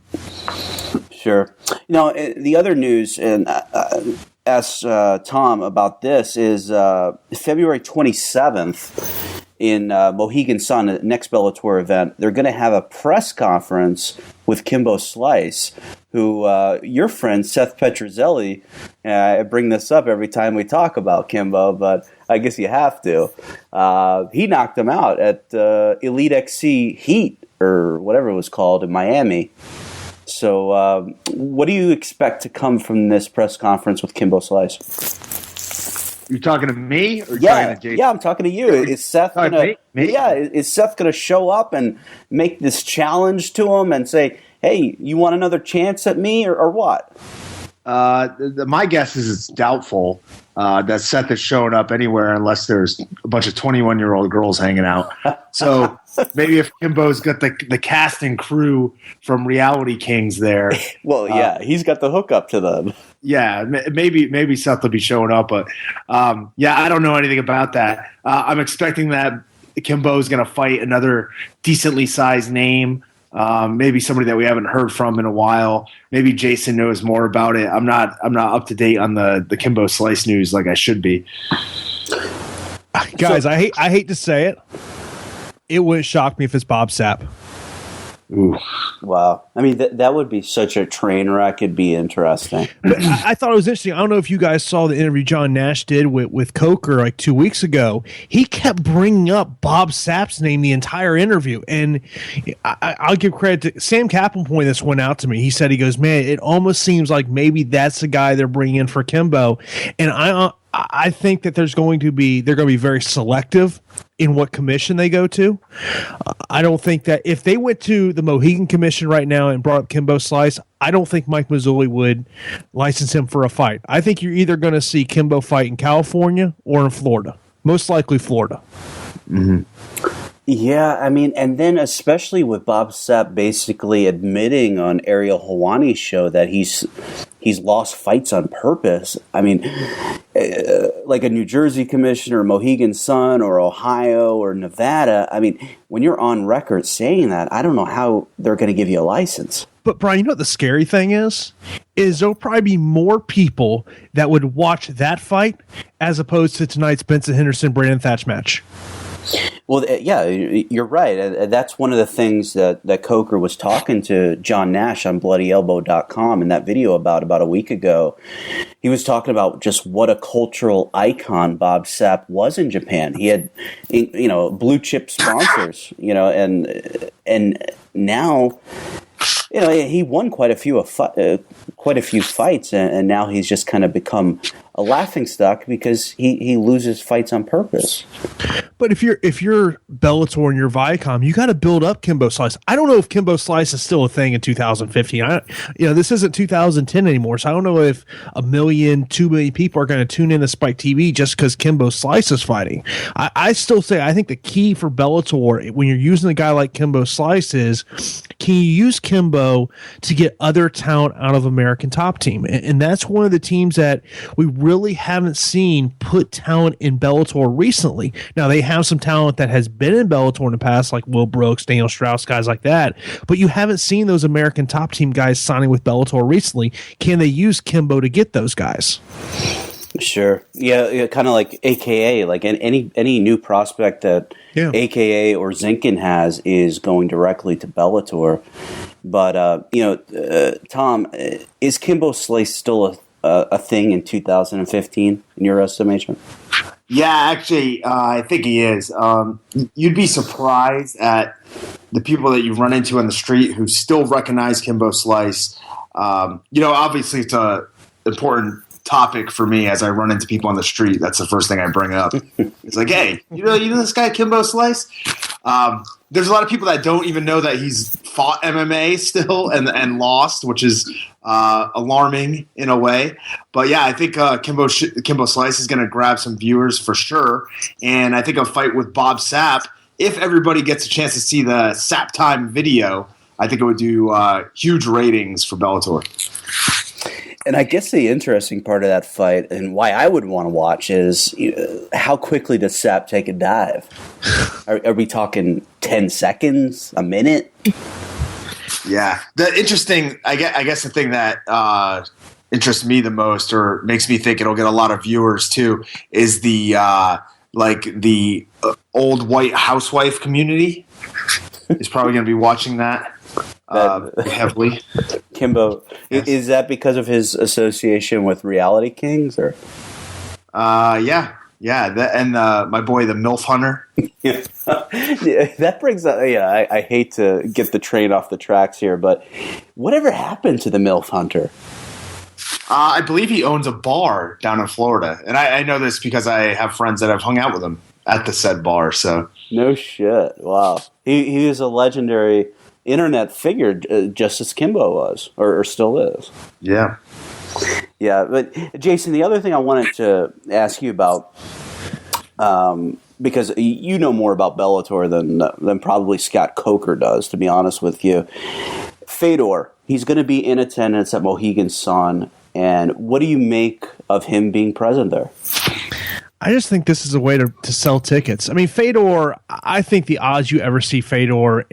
Sure. The other news, and ask Tom about this, is February 27th in Mohegan Sun, the next Bellator event. They're going to have a press conference with Kimbo Slice, who your friend Seth Petrozelli, I bring this up every time we talk about Kimbo, but I guess you have to. He knocked him out at Elite XC Heat, or whatever it was called, in Miami. So what do you expect to come from this press conference with Kimbo Slice? You talking to me or talking to Jason? Yeah, I'm talking to you. Is Seth gonna? Yeah, is Seth gonna show up and make this challenge to him and say, "Hey, you want another chance at me," or what? My guess is it's doubtful that Seth is showing up anywhere unless there's a bunch of 21-year-old girls hanging out. So maybe if Kimbo's got the cast and crew from Reality Kings there. Well, yeah, he's got the hookup to them. Yeah, maybe Seth will be showing up, but I don't know anything about that. I'm expecting that Kimbo's going to fight another decently sized name. Maybe somebody that we haven't heard from in a while. Maybe Jason knows more about it. I'm not up to date on the Kimbo Slice news like I should be. Guys, I hate to say it. It wouldn't shock me if it's Bob Sapp. Ooh. Wow. I mean, that would be such a train wreck. It'd be interesting. But I thought it was interesting. I don't know if you guys saw the interview John Nash did with Coker like 2 weeks ago. He kept bringing up Bob Sapp's name the entire interview. And I'll give credit to Sam Kaplan pointed this one out to me. He said, he goes, man, it almost seems like maybe that's the guy they're bringing in for Kimbo. And I think that they're going to be very selective in what commission they go to. I don't think that if they went to the Mohegan Commission right now and brought up Kimbo Slice, I don't think Mike Mazzulli would license him for a fight. I think you're either going to see Kimbo fight in California or in Florida. Most likely Florida. Mm-hmm. Yeah, I mean, and then especially with Bob Sapp basically admitting on Ariel Helwani's show that he's lost fights on purpose. I mean, like a New Jersey commissioner, Mohegan Sun, or Ohio, or Nevada. I mean, when you're on record saying that, I don't know how they're going to give you a license. But Brian, you know what the scary thing is there'll probably be more people that would watch that fight as opposed to tonight's Benson Henderson Brandon Thatch match. Well, yeah, you're right. And that's one of the things that Coker was talking to John Nash on BloodyElbow.com in that video about a week ago. He was talking about just what a cultural icon Bob Sapp was in Japan. He had, blue chip sponsors, and now, he won quite a few fights, and now he's just kind of become a laughingstock because he loses fights on purpose. But if you're Bellator and you're Viacom, you got to build up Kimbo Slice. I don't know if Kimbo Slice is still a thing in 2015. This isn't 2010 anymore, so I don't know if 1 million, 2 million people are going to tune in to Spike TV just because Kimbo Slice is fighting. I still say I think the key for Bellator when you're using a guy like Kimbo Slice is, can you use Kimbo to get other talent out of American Top Team? And that's one of the teams that we really haven't seen put talent in Bellator recently. Now, they have some talent that has been in Bellator in the past, like Will Brooks, Daniel Strauss, guys like that, but you haven't seen those American Top Team guys signing with Bellator recently. Can they use Kimbo to get those guys? Sure. Yeah, kind of like AKA, like any new prospect that AKA or Zinkin has is going directly to Bellator. But, Tom, is Kimbo Slice still a thing in 2015 in your estimation? Yeah, actually, I think he is. You'd be surprised at the people that you run into on the street who still recognize Kimbo Slice. Obviously, it's an important topic for me as I run into people on the street. That's the first thing I bring up. It's like, hey, you know this guy Kimbo Slice? There's a lot of people that don't even know that he's fought MMA still and lost, which is alarming in a way. But yeah, I think Kimbo Slice is going to grab some viewers for sure. And I think a fight with Bob Sapp, if everybody gets a chance to see the Sapp Time video, I think it would do huge ratings for Bellator. And I guess the interesting part of that fight and why I would want to watch is how quickly does Sapp take a dive? Are we talking 10 seconds, a minute? Yeah. The interesting, I guess the thing that interests me the most or makes me think it'll get a lot of viewers too is the old white housewife community is probably going to be watching that. Heavily. Kimbo, yes. Is that because of his association with Reality Kings, or? Yeah. And my boy, the MILF Hunter. Yeah, that brings up. Yeah, I hate to get the train off the tracks here, but whatever happened to the MILF Hunter? I believe he owns a bar down in Florida, and I know this because I have friends that have hung out with him at the said bar. So no shit. Wow, he is a legendary internet figure, just as Kimbo was, or still is. Yeah. Yeah, but Jason, the other thing I wanted to ask you about, because you know more about Bellator than probably Scott Coker does, to be honest with you. Fedor, he's going to be in attendance at Mohegan Sun, and what do you make of him being present there? I just think this is a way to sell tickets. I mean, Fedor, I think the odds you ever see Fedor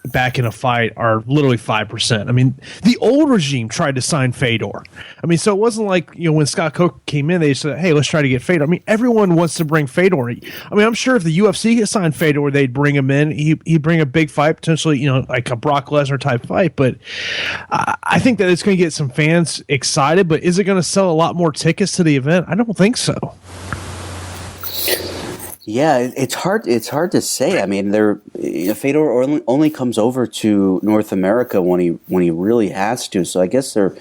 back in a fight are literally 5%. I mean, the old regime tried to sign Fedor. I mean, so it wasn't like, when Scott Coker came in, they said, hey, let's try to get Fedor. I mean, everyone wants to bring Fedor. I mean, I'm sure if the UFC had signed Fedor, they'd bring him in. He'd bring a big fight, potentially, like a Brock Lesnar type fight. But I think that it's going to get some fans excited. But is it going to sell a lot more tickets to the event? I don't think so. Yeah, it's hard to say. I mean, Fedor only comes over to North America when he really has to. So I guess they're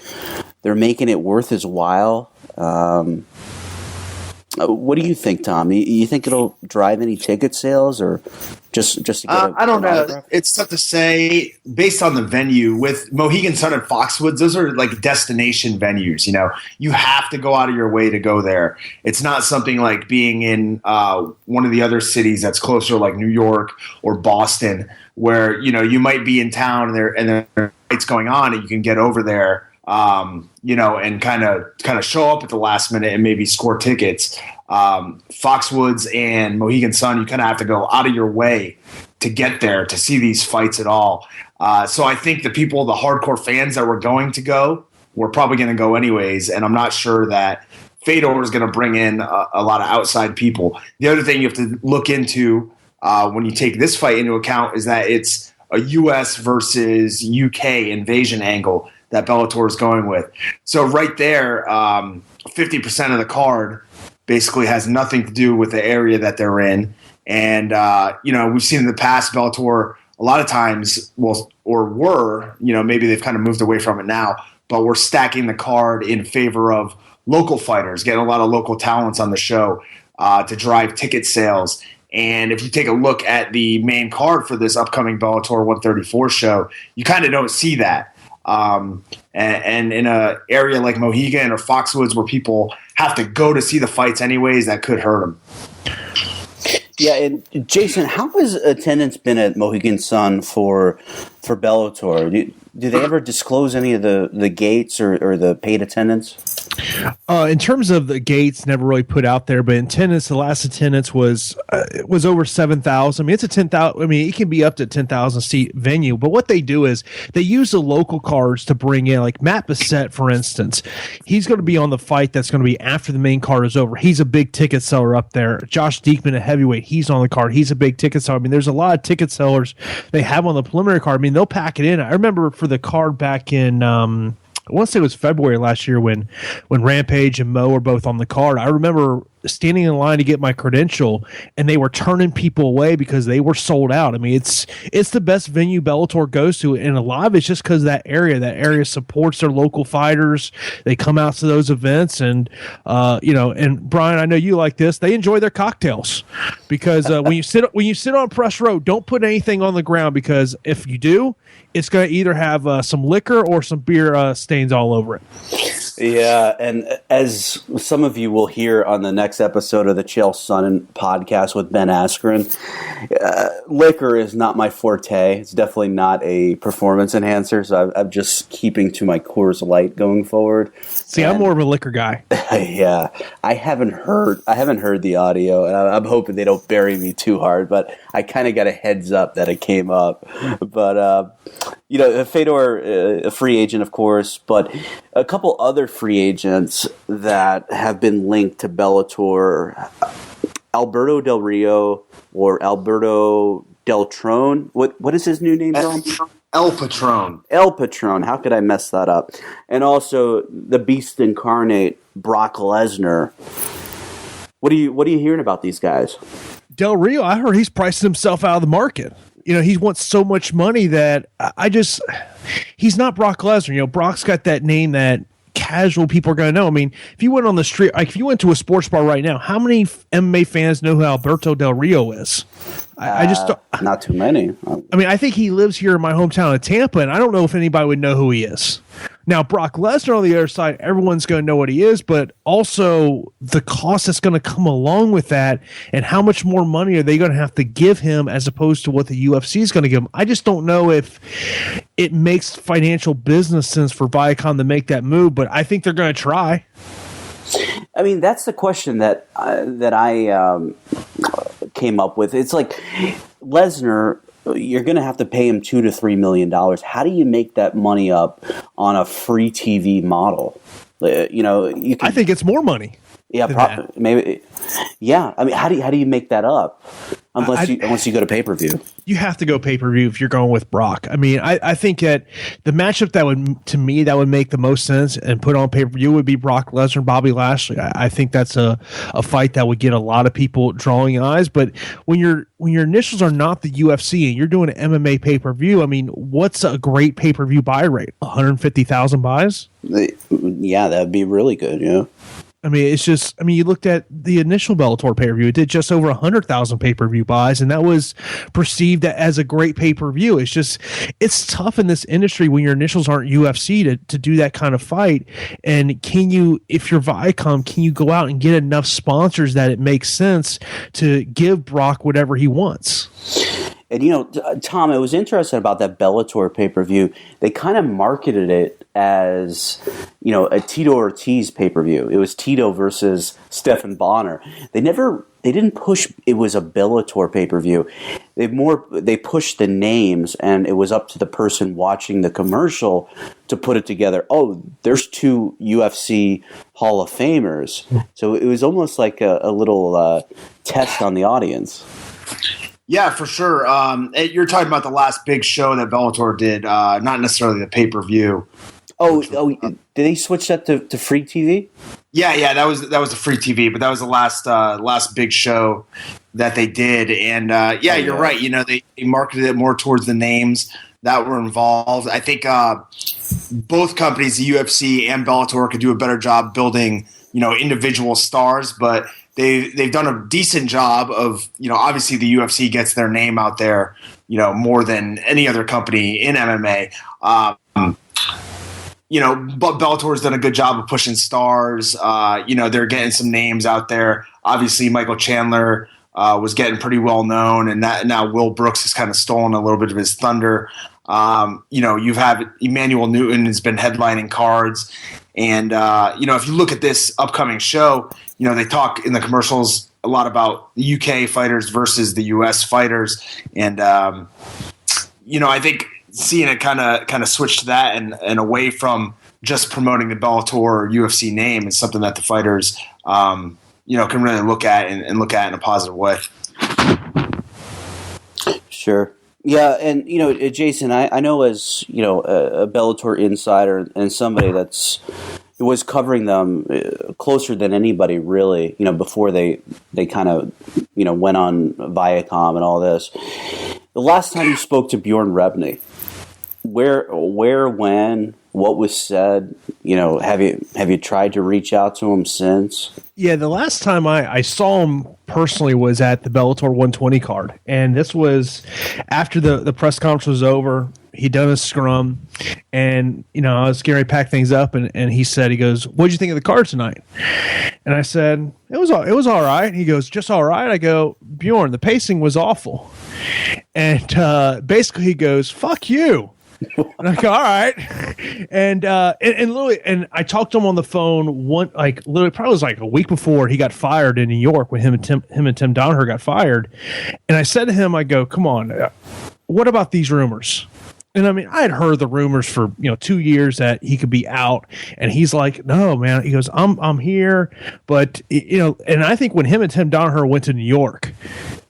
making it worth his while. What do you think, Tom? You think it'll drive any ticket sales, or just to get I don't know. It's tough to say based on the venue. With Mohegan Sun and Foxwoods, those are like destination venues. You have to go out of your way to go there. It's not something like being in one of the other cities that's closer, like New York or Boston, where you might be in town and there are fights going on, and you can get over there. And kind of show up at the last minute and maybe score tickets. Foxwoods and Mohegan Sun, you kind of have to go out of your way to get there to see these fights at all. So I think the hardcore fans that were going to go, were probably going to go anyways. And I'm not sure that Fedor is going to bring in a lot of outside people. The other thing you have to look into when you take this fight into account is that it's a U.S. versus U.K. invasion angle that Bellator is going with. So right there, 50% of the card basically has nothing to do with the area that they're in. And, we've seen in the past Bellator a lot of times, maybe they've kind of moved away from it now, but we're stacking the card in favor of local fighters, getting a lot of local talents on the show to drive ticket sales. And if you take a look at the main card for this upcoming Bellator 134 show, you kind of don't see that. And in an area like Mohegan or Foxwoods where people have to go to see the fights anyways, that could hurt them. Yeah, and Jason, how has attendance been at Mohegan Sun for Bellator? Do they ever disclose any of the gates or the paid attendance? In terms of the gates, never really put out there, but attendance, the last attendance was over 7,000. I mean, it's a 10,000. I mean, it can be up to 10,000 seat venue. But what they do is they use the local cards to bring in, like Matt Bissett, for instance. He's going to be on the fight that's going to be after the main card is over. He's a big ticket seller up there. Josh Diekman, a heavyweight, he's on the card. He's a big ticket seller. I mean, there's a lot of ticket sellers they have on the preliminary card. I mean, they'll pack it in. I remember for the card back in I want to say it was February last year when Rampage and Mo were both on the card. I remember standing in line to get my credential, and they were turning people away because they were sold out. I mean, it's the best venue Bellator goes to, and a lot of it's just because that area supports their local fighters. They come out to those events, and and Brian, I know you like this. They enjoy their cocktails because when you sit on press row, don't put anything on the ground because if you do, it's going to either have some liquor or some beer stains all over it. Yeah, and as some of you will hear on the next episode of the Chael Sonnen podcast with Ben Askren, liquor is not my forte. It's definitely not a performance enhancer, so I'm just keeping to my Coors Light going forward. See, I'm more of a liquor guy. Yeah, I haven't heard the audio, and I'm hoping they don't bury me too hard, but I kind of got a heads up that it came up. But Fedor, a free agent, of course, but a couple other free agents that have been linked to Bellator: Alberto Del Rio or Alberto Del Tron. What is his new name, Tom? El Patron. El Patron. How could I mess that up? And also the Beast Incarnate, Brock Lesnar. What are you hearing about these guys? Del Rio, I heard he's pricing himself out of the market. He wants so much money that he's not Brock Lesnar. Brock's got that name that casual people are going to know. I mean, if you went on the street, like if you went to a sports bar right now, how many MMA fans know who Alberto Del Rio is? I just not too many. I mean, I think he lives here in my hometown of Tampa, and I don't know if anybody would know who he is. Now, Brock Lesnar on the other side, everyone's going to know what he is, but also the cost that's going to come along with that, and how much more money are they going to have to give him as opposed to what the UFC is going to give him. I just don't know if it makes financial business sense for Viacom to make that move, but I think they're going to try. I mean, that's the question that I came up with. It's like Lesnar, you're going to have to pay him $2 to $3 million. How do you make that money up on a free TV model? I think it's more money. Yeah, maybe. Yeah, I mean, how do you make that up? Unless you go to pay-per-view. You have to go pay-per-view if you're going with Brock. I mean, I think that the matchup that would make the most sense and put on pay-per-view would be Brock Lesnar and Bobby Lashley. I think that's a fight that would get a lot of people drawing eyes. But when your initials are not the UFC and you're doing an MMA pay-per-view, I mean, what's a great pay-per-view buy rate? 150,000 buys? Yeah, that'd be really good. Yeah. I mean, you looked at the initial Bellator pay-per-view, it did just over 100,000 pay-per-view buys, and that was perceived as a great pay-per-view. It's tough in this industry when your initials aren't UFC to do that kind of fight. And if you're Viacom, can you go out and get enough sponsors that it makes sense to give Brock whatever he wants? And, Tom, it was interesting about that Bellator pay-per-view. They kind of marketed it as, a Tito Ortiz pay-per-view. It was Tito versus Stephan Bonner. They didn't push it was a Bellator pay-per-view. They pushed the names, and it was up to the person watching the commercial to put it together. Oh, there's two UFC Hall of Famers. So it was almost like a little test on the audience. Yeah, for sure. You're talking about the last big show that Bellator did, not necessarily the pay-per-view. Did they switch that to free TV? Yeah, that was the free TV, but that was the last big show that they did, and you're right. You know, they marketed it more towards the names that were involved. I think both companies, the UFC and Bellator, could do a better job building, you know, individual stars, but they've done a decent job of, you know, obviously the UFC gets their name out there, you know, more than any other company in MMA. You know, but Bellator's done a good job of pushing stars. You know, they're getting some names out there. Obviously, Michael Chandler was getting pretty well known, and now Will Brooks has kind of stolen a little bit of his thunder. You know, you've had Emmanuel Newton has been headlining cards, and you know, if you look at this upcoming show, you know, they talk in the commercials a lot about UK fighters versus the US fighters, and you know, I think seeing it kind of switch to that and away from just promoting the Bellator or UFC name is something that the fighters, you know, can really look at and look at in a positive way. Sure. Yeah, and, you know, Jason, I know as, you know, a Bellator insider and somebody was covering them closer than anybody, really, you know, before they kind of, you know, went on Viacom and all this. The last time you spoke to Bjorn Rebney, where, when, what was said? You know, have you tried to reach out to him since? Yeah, the last time I saw him personally was at the Bellator 120 card, and this was after the press conference was over. He'd done a scrum, and, you know, I was getting ready to pack things up, and he said, he goes, "What'd you think of the card tonight?" And I said, it was all right. He goes, "Just all right?" I go, "Bjorn, the pacing was awful." And basically he goes, "Fuck you." And I go, "All right." And literally, and I talked to him on the phone literally probably was like a week before he got fired in New York when him and Tim Donagher got fired. And I said to him, I go, "Come on, what about these rumors?" And I mean, I had heard the rumors for, you know, 2 years that he could be out, and he's like, "No, man." He goes, I'm here, but, you know, and I think when him and Tim Donagher went to New York,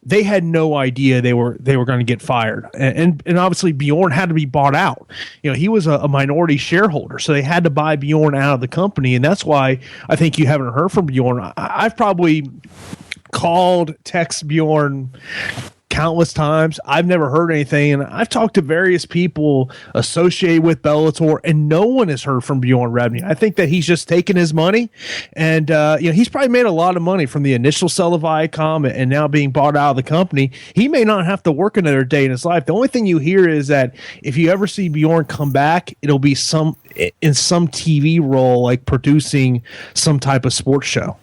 they had no idea they were going to get fired, and obviously Bjorn had to be bought out. You know, he was a minority shareholder, so they had to buy Bjorn out of the company, and that's why I think you haven't heard from Bjorn. I've probably called, text Bjorn countless times. I've never heard anything, and I've talked to various people associated with Bellator, and no one has heard from Bjorn Rebney. I think that he's just taken his money, and you know, he's probably made a lot of money from the initial sell of Viacom and now being bought out of the company. He may not have to work another day in his life. The only thing you hear is that if you ever see Bjorn come back, it'll be in some TV role, like producing some type of sports show.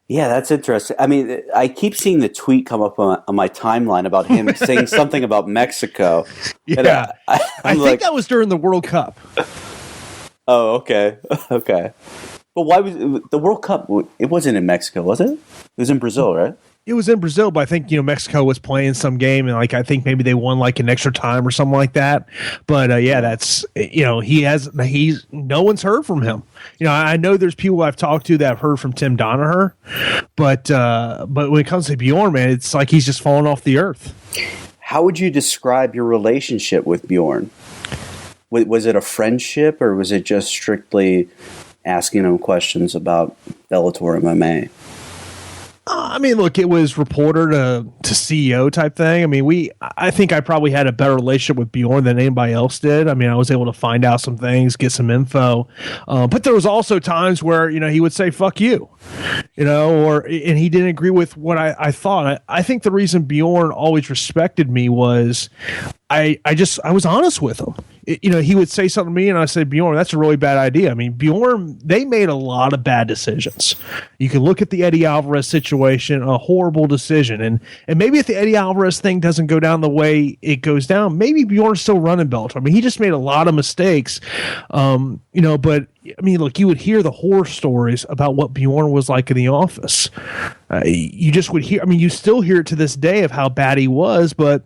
Yeah, that's interesting. I mean, I keep seeing the tweet come up on my timeline about him saying something about Mexico. Yeah, I think that was during the World Cup. Oh, okay. Okay. But why was the World Cup? It wasn't in Mexico, was it? It was in Brazil, right? It was in Brazil, but I think, you know, Mexico was playing some game, and like I think maybe they won like an extra time or something like that. But yeah, that's, you know, no one's heard from him. You know, I know there's people I've talked to that have heard from Tim Donagher, but when it comes to Bjorn, man, it's like he's just fallen off the earth. How would you describe your relationship with Bjorn? Was it a friendship, or was it just strictly asking him questions about Bellator MMA? I mean, look, it was reporter to CEO type thing. I mean, I think I probably had a better relationship with Bjorn than anybody else did. I mean, I was able to find out some things, get some info. But there was also times where, you know, he would say, "Fuck you," you know, and he didn't agree with what I thought. I think the reason Bjorn always respected me was I was honest with him. You know, he would say something to me, and I said, "Bjorn, that's a really bad idea." I mean, Bjorn, they made a lot of bad decisions. You can look at the Eddie Alvarez situation, a horrible decision. And maybe if the Eddie Alvarez thing doesn't go down the way it goes down, maybe Bjorn's still running Bellator. I mean, he just made a lot of mistakes, you know, but I mean, look, you would hear the horror stories about what Bjorn was like in the office. You just would hear, I mean, you still hear it to this day of how bad he was, but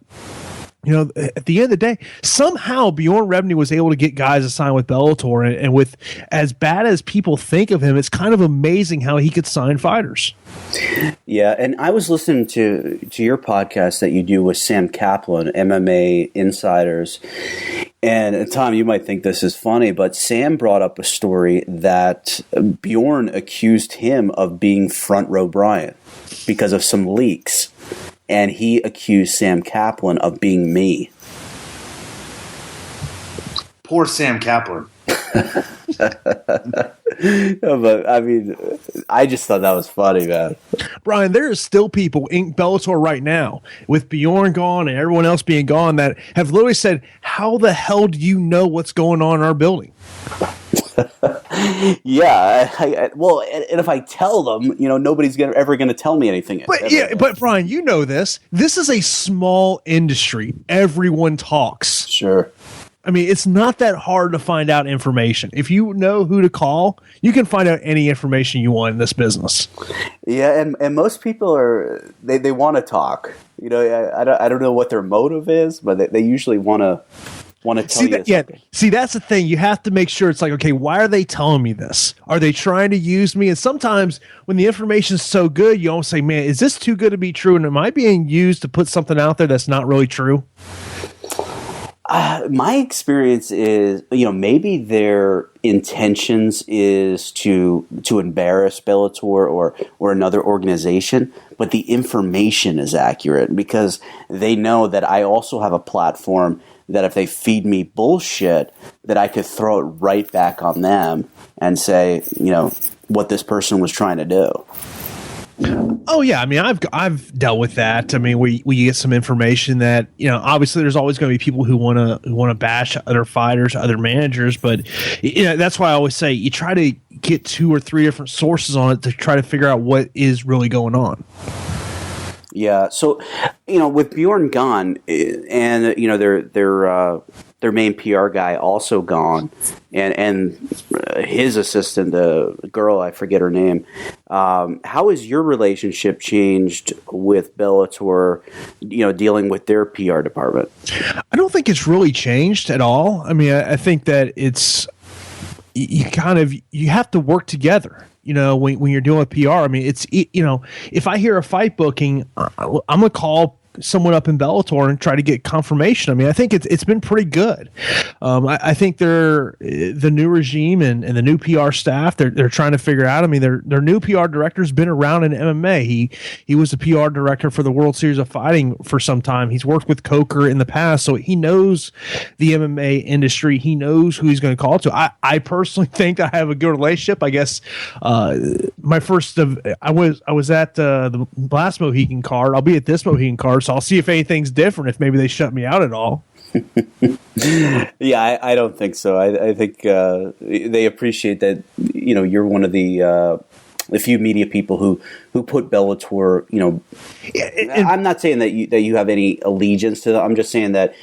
at the end of the day, somehow Bjorn Rebney was able to get guys to sign with Bellator, and with as bad as people think of him, it's kind of amazing how he could sign fighters. Yeah, and I was listening to your podcast that you do with Sam Kaplan, MMA Insiders, and Tom, you might think this is funny, but Sam brought up a story that Bjorn accused him of being Front Row Brian because of some leaks. And he accused Sam Kaplan of being me. Poor Sam Kaplan. But I mean, I just thought that was funny, man. Brian, there are still people in Bellator right now, with Bjorn gone and everyone else being gone, that have literally said, how the hell do you know what's going on in our building? Yeah, well, and if I tell them, nobody's ever going to tell me anything. But Brian, you know this. This is a small industry. Everyone talks. Sure. I mean, it's not that hard to find out information. If you know who to call, you can find out any information you want in this business. Yeah, and most people they want to talk. I don't know what their motive is, but they usually want to tell you something. Yeah, see, that's the thing. You have to make sure it's like, okay, why are they telling me this? Are they trying to use me? And sometimes when the information's so good, you almost say, man, is this too good to be true? And am I being used to put something out there that's not really true? My experience is, maybe their intentions is to embarrass Bellator or another organization, but the information is accurate because they know that I also have a platform that if they feed me bullshit, that I could throw it right back on them and say, what this person was trying to do. Oh yeah, I mean, I've dealt with that. I mean, we get some information that obviously there's always going to be people who want to bash other fighters, other managers, but that's why I always say you try to get 2 or 3 different sources on it to try to figure out what is really going on. Yeah, so with Bjorn gone, and their main PR guy also gone, and his assistant, the girl, I forget her name. How has your relationship changed with Bellator? Dealing with their PR department. I don't think it's really changed at all. I mean, I think that it's you have to work together. When you're doing PR, I mean, it's if I hear a fight booking, I'm gonna call someone up in Bellator and try to get confirmation. I mean, I think it's been pretty good. I think the new regime and the new PR staff, they're trying to figure out. I mean, their new PR director's been around in MMA. He was the PR director for the World Series of Fighting for some time. He's worked with Coker in the past, so he knows the MMA industry. He knows who he's going to call to. I personally think I have a good relationship. I guess my first I was at the last Mohegan card. I'll be at this Mohegan card. So I'll see if anything's different, if maybe they shut me out at all. Yeah, I don't think so. I think they appreciate that, you're one of the few media people who put Bellator, I'm not saying that you have any allegiance to them. I'm just saying that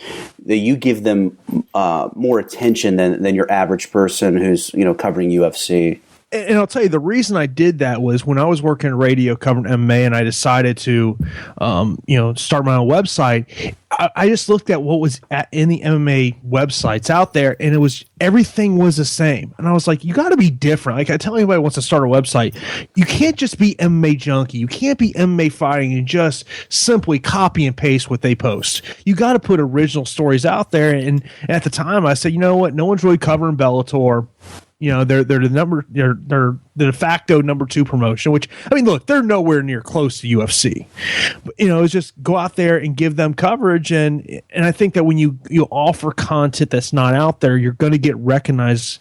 you give them more attention than your average person who's, covering UFC. And I'll tell you, the reason I did that was when I was working in radio covering MMA and I decided to, start my own website. I just looked at what was in the MMA websites out there, and everything was the same. And I was like, you got to be different. Like I tell anybody who wants to start a website, you can't just be MMA junkie. You can't be MMA fighting and just simply copy and paste what they post. You got to put original stories out there. And at the time, I said, you know what? No one's really covering Bellator. They're the de facto number 2 promotion, which, I mean, look, they're nowhere near close to UFC. But, it's just go out there and give them coverage. And I think that when you offer content that's not out there, you're going to get recognized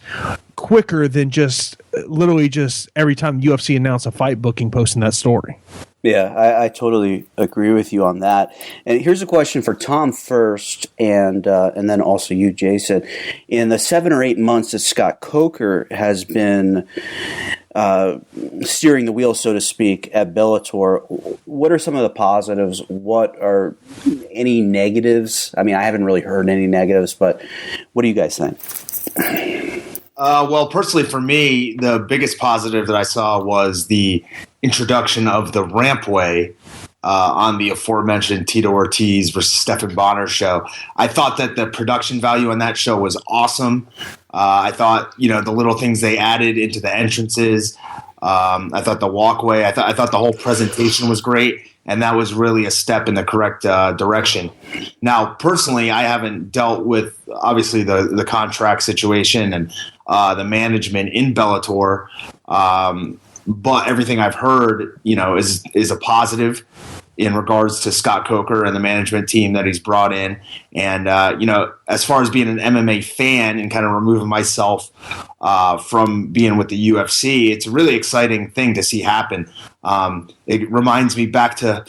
quicker than just literally just every time UFC announce a fight booking, posting that story. Yeah, I totally agree with you on that. And here's a question for Tom first, and then also you, Jason. In the 7 or 8 months that Scott Coker has been steering the wheel, so to speak, at Bellator, what are some of the positives? What are any negatives? I mean, I haven't really heard any negatives, but what do you guys think? Well, personally for me, the biggest positive that I saw was the introduction of the rampway on the aforementioned Tito Ortiz versus Stephan Bonner show. I thought that the production value on that show was awesome. I thought, the little things they added into the entrances. I thought the walkway, I thought the whole presentation was great, and that was really a step in the correct direction. Now, personally, I haven't dealt with, obviously, the contract situation and the management in Bellator, but everything I've heard, is a positive in regards to Scott Coker and the management team that he's brought in. And, as far as being an MMA fan and kind of removing myself from being with the UFC, it's a really exciting thing to see happen. It reminds me back to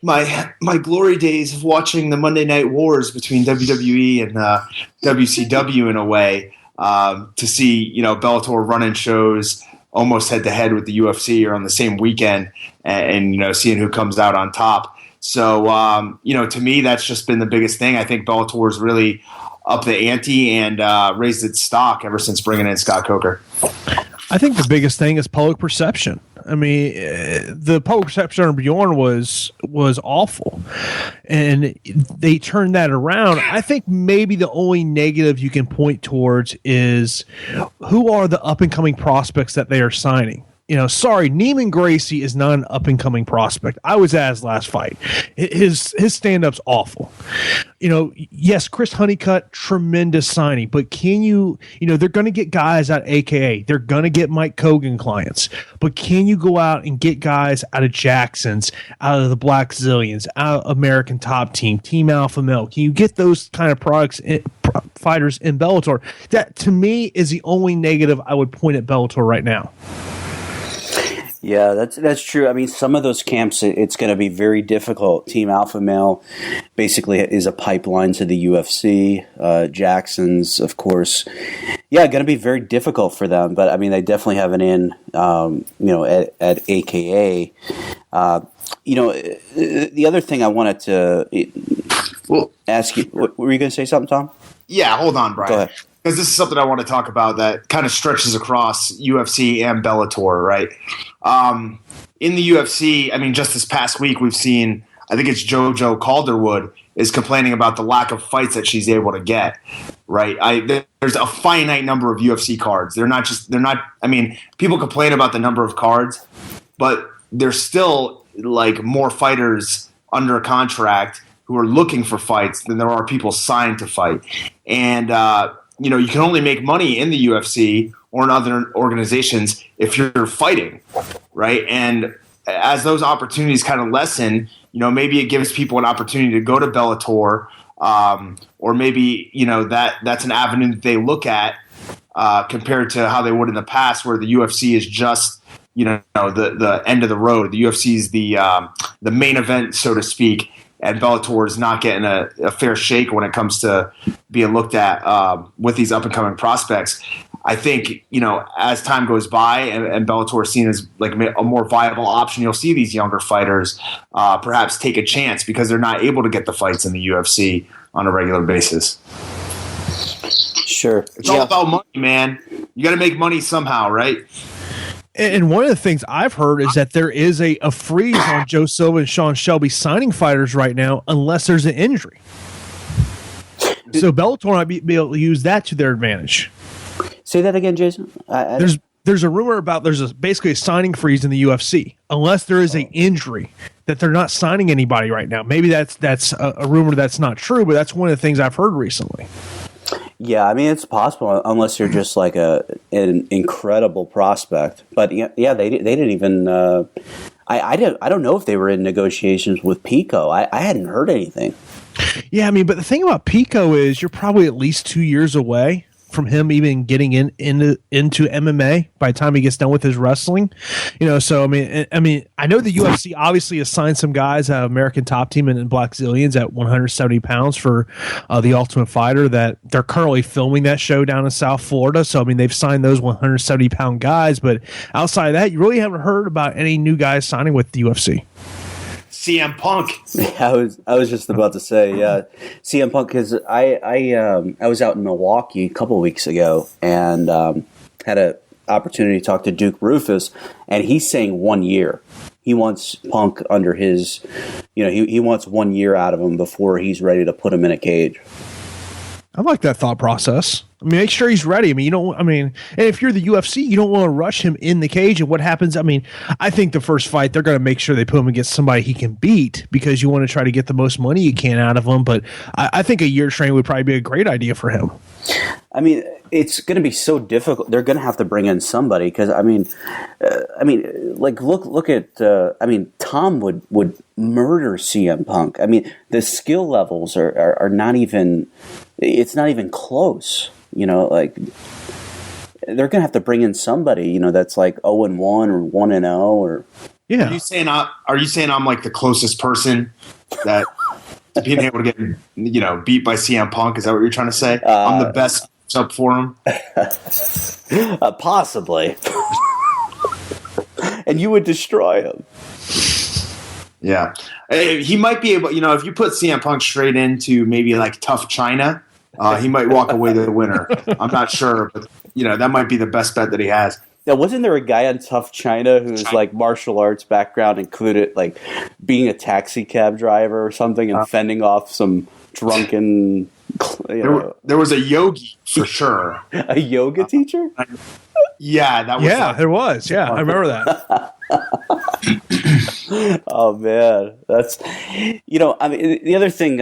my glory days of watching the Monday Night Wars between WWE and WCW in a way, to see, Bellator running shows almost head-to-head with the UFC or on the same weekend and seeing who comes out on top. So, to me, that's just been the biggest thing. I think Bellator's really up the ante and raised its stock ever since bringing in Scott Coker. I think the biggest thing is public perception. I mean, the public perception on Bjorn was awful, and they turned that around. I think maybe the only negative you can point towards is who are the up-and-coming prospects that they are signing. Sorry, Neiman Gracie is not an up-and-coming prospect. I was at his last fight. His stand-up's awful. Yes, Chris Honeycutt, tremendous signing, but can you, they're going to get guys out of AKA. They're going to get Mike Kogan clients, but can you go out and get guys out of Jackson's, out of the Black Zillions, out of American Top Team, Team Alpha Male? Can you get those kind of fighters in Bellator? That, to me, is the only negative I would point at Bellator right now. Yeah, that's true. I mean, some of those camps, it's going to be very difficult. Team Alpha Male basically is a pipeline to the UFC. Jackson's, of course. Yeah, going to be very difficult for them. But, I mean, they definitely have an in, at AKA. The other thing I wanted to ask you, were you going to say something, Tom? Yeah, hold on, Brian. Go ahead. Because this is something I want to talk about that kind of stretches across UFC and Bellator, right? In the UFC, I mean, just this past week, we've seen, I think it's JoJo Calderwood is complaining about the lack of fights that she's able to get, right? There's a finite number of UFC cards. I mean, people complain about the number of cards, but there's still like more fighters under contract who are looking for fights than there are people signed to fight. And, you can only make money in the UFC or in other organizations if you're fighting, right? And as those opportunities kind of lessen, maybe it gives people an opportunity to go to Bellator, or maybe, that's an avenue that they look at compared to how they would in the past, where the UFC is just, the end of the road. The UFC is the main event, so to speak. And Bellator is not getting a fair shake when it comes to being looked at with these up-and-coming prospects. I think, as time goes by and Bellator is seen as like a more viable option, you'll see these younger fighters perhaps take a chance because they're not able to get the fights in the UFC on a regular basis. Sure. It's all about money, man. You got to make money somehow, right? And one of the things I've heard is that there is a freeze on Joe Silva and Sean Shelby signing fighters right now unless there's an injury. So Bellator might be able to use that to their advantage. Say that again, Jason. There's a rumor about basically a signing freeze in the UFC unless there is an injury that they're not signing anybody right now. Maybe that's a rumor that's not true, but that's one of the things I've heard recently. Yeah, I mean, it's possible unless you're just like an incredible prospect. But yeah, they didn't even. I don't know if they were in negotiations with Pico. I hadn't heard anything. Yeah, I mean, but the thing about Pico is you're probably at least 2 years away from him even getting into MMA by the time he gets done with his wrestling, So I mean, I know the UFC obviously assigned some guys out of American Top Team and Black Zillions at 170 pounds for the Ultimate Fighter. That they're currently filming that show down in South Florida. So I mean, they've signed those 170 pound guys, but outside of that, you really haven't heard about any new guys signing with the UFC. CM Punk. Yeah, I was just about to say, yeah, CM Punk, because I was out in Milwaukee a couple of weeks ago and had an opportunity to talk to Duke Rufus, and he's saying 1 year. he wants Punk under his, he wants 1 year out of him before he's ready to put him in a cage. I like that thought process. I mean, make sure he's ready. I mean, and if you're the UFC, you don't want to rush him in the cage. And what happens? I mean, I think the first fight, they're going to make sure they put him against somebody he can beat because you want to try to get the most money you can out of him. But I think a year training would probably be a great idea for him. I mean, it's going to be so difficult. They're going to have to bring in somebody because, look at, Tom would murder CM Punk. I mean, the skill levels are not even, it's not even close. They're going to have to bring in somebody, that's like 0-1 or 1-0 or. Yeah. Are you saying I'm like the closest person that being able to get, beat by CM Punk? Is that what you're trying to say? I'm the best up for him. Possibly. And you would destroy him. Yeah. He might be able, if you put CM Punk straight into maybe like Tough China, he might walk away the winner. I'm not sure, but that might be the best bet that he has. Now, wasn't there a guy on Tough China whose like martial arts background included like being a taxi cab driver or something and fending off some drunken? There was a yogi for sure. A yoga teacher? Yeah, that was. Yeah, there was. Yeah, I remember that. Oh man, that's the other thing,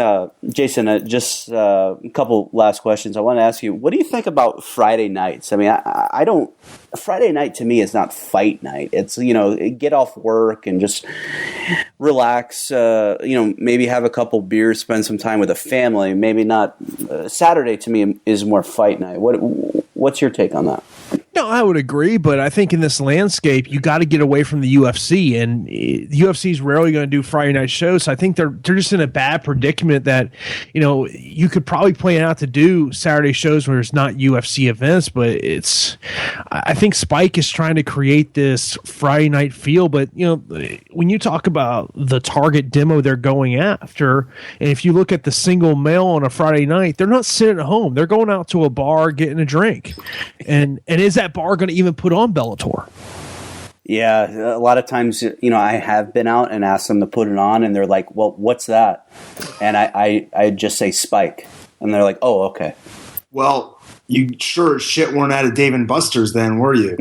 Jason. Just a couple last questions. I want to ask you, what do you think about Friday nights? I mean, I don't. Friday night to me is not fight night. It's get off work and just relax. Maybe have a couple beers, spend some time with a family. Maybe not. Saturday to me is more fight night. What's your take on that? No, I would agree, but I think in this landscape, you got to get away from the UFC, and the UFC is rarely going to do Friday night shows. So I think they're just in a bad predicament that, you could probably plan out to do Saturday shows where it's not UFC events, but I think Spike is trying to create this Friday night feel. But, when you talk about the target demo they're going after, and if you look at the single male on a Friday night, they're not sitting at home. They're going out to a bar, getting a drink. And is that bar going to even put on Bellator? Yeah, a lot of times, I have been out and asked them to put it on, and they're like, "Well, what's that?" And I just say Spike, and they're like, "Oh, okay." Well, you sure as shit weren't at a Dave and Buster's then, were you?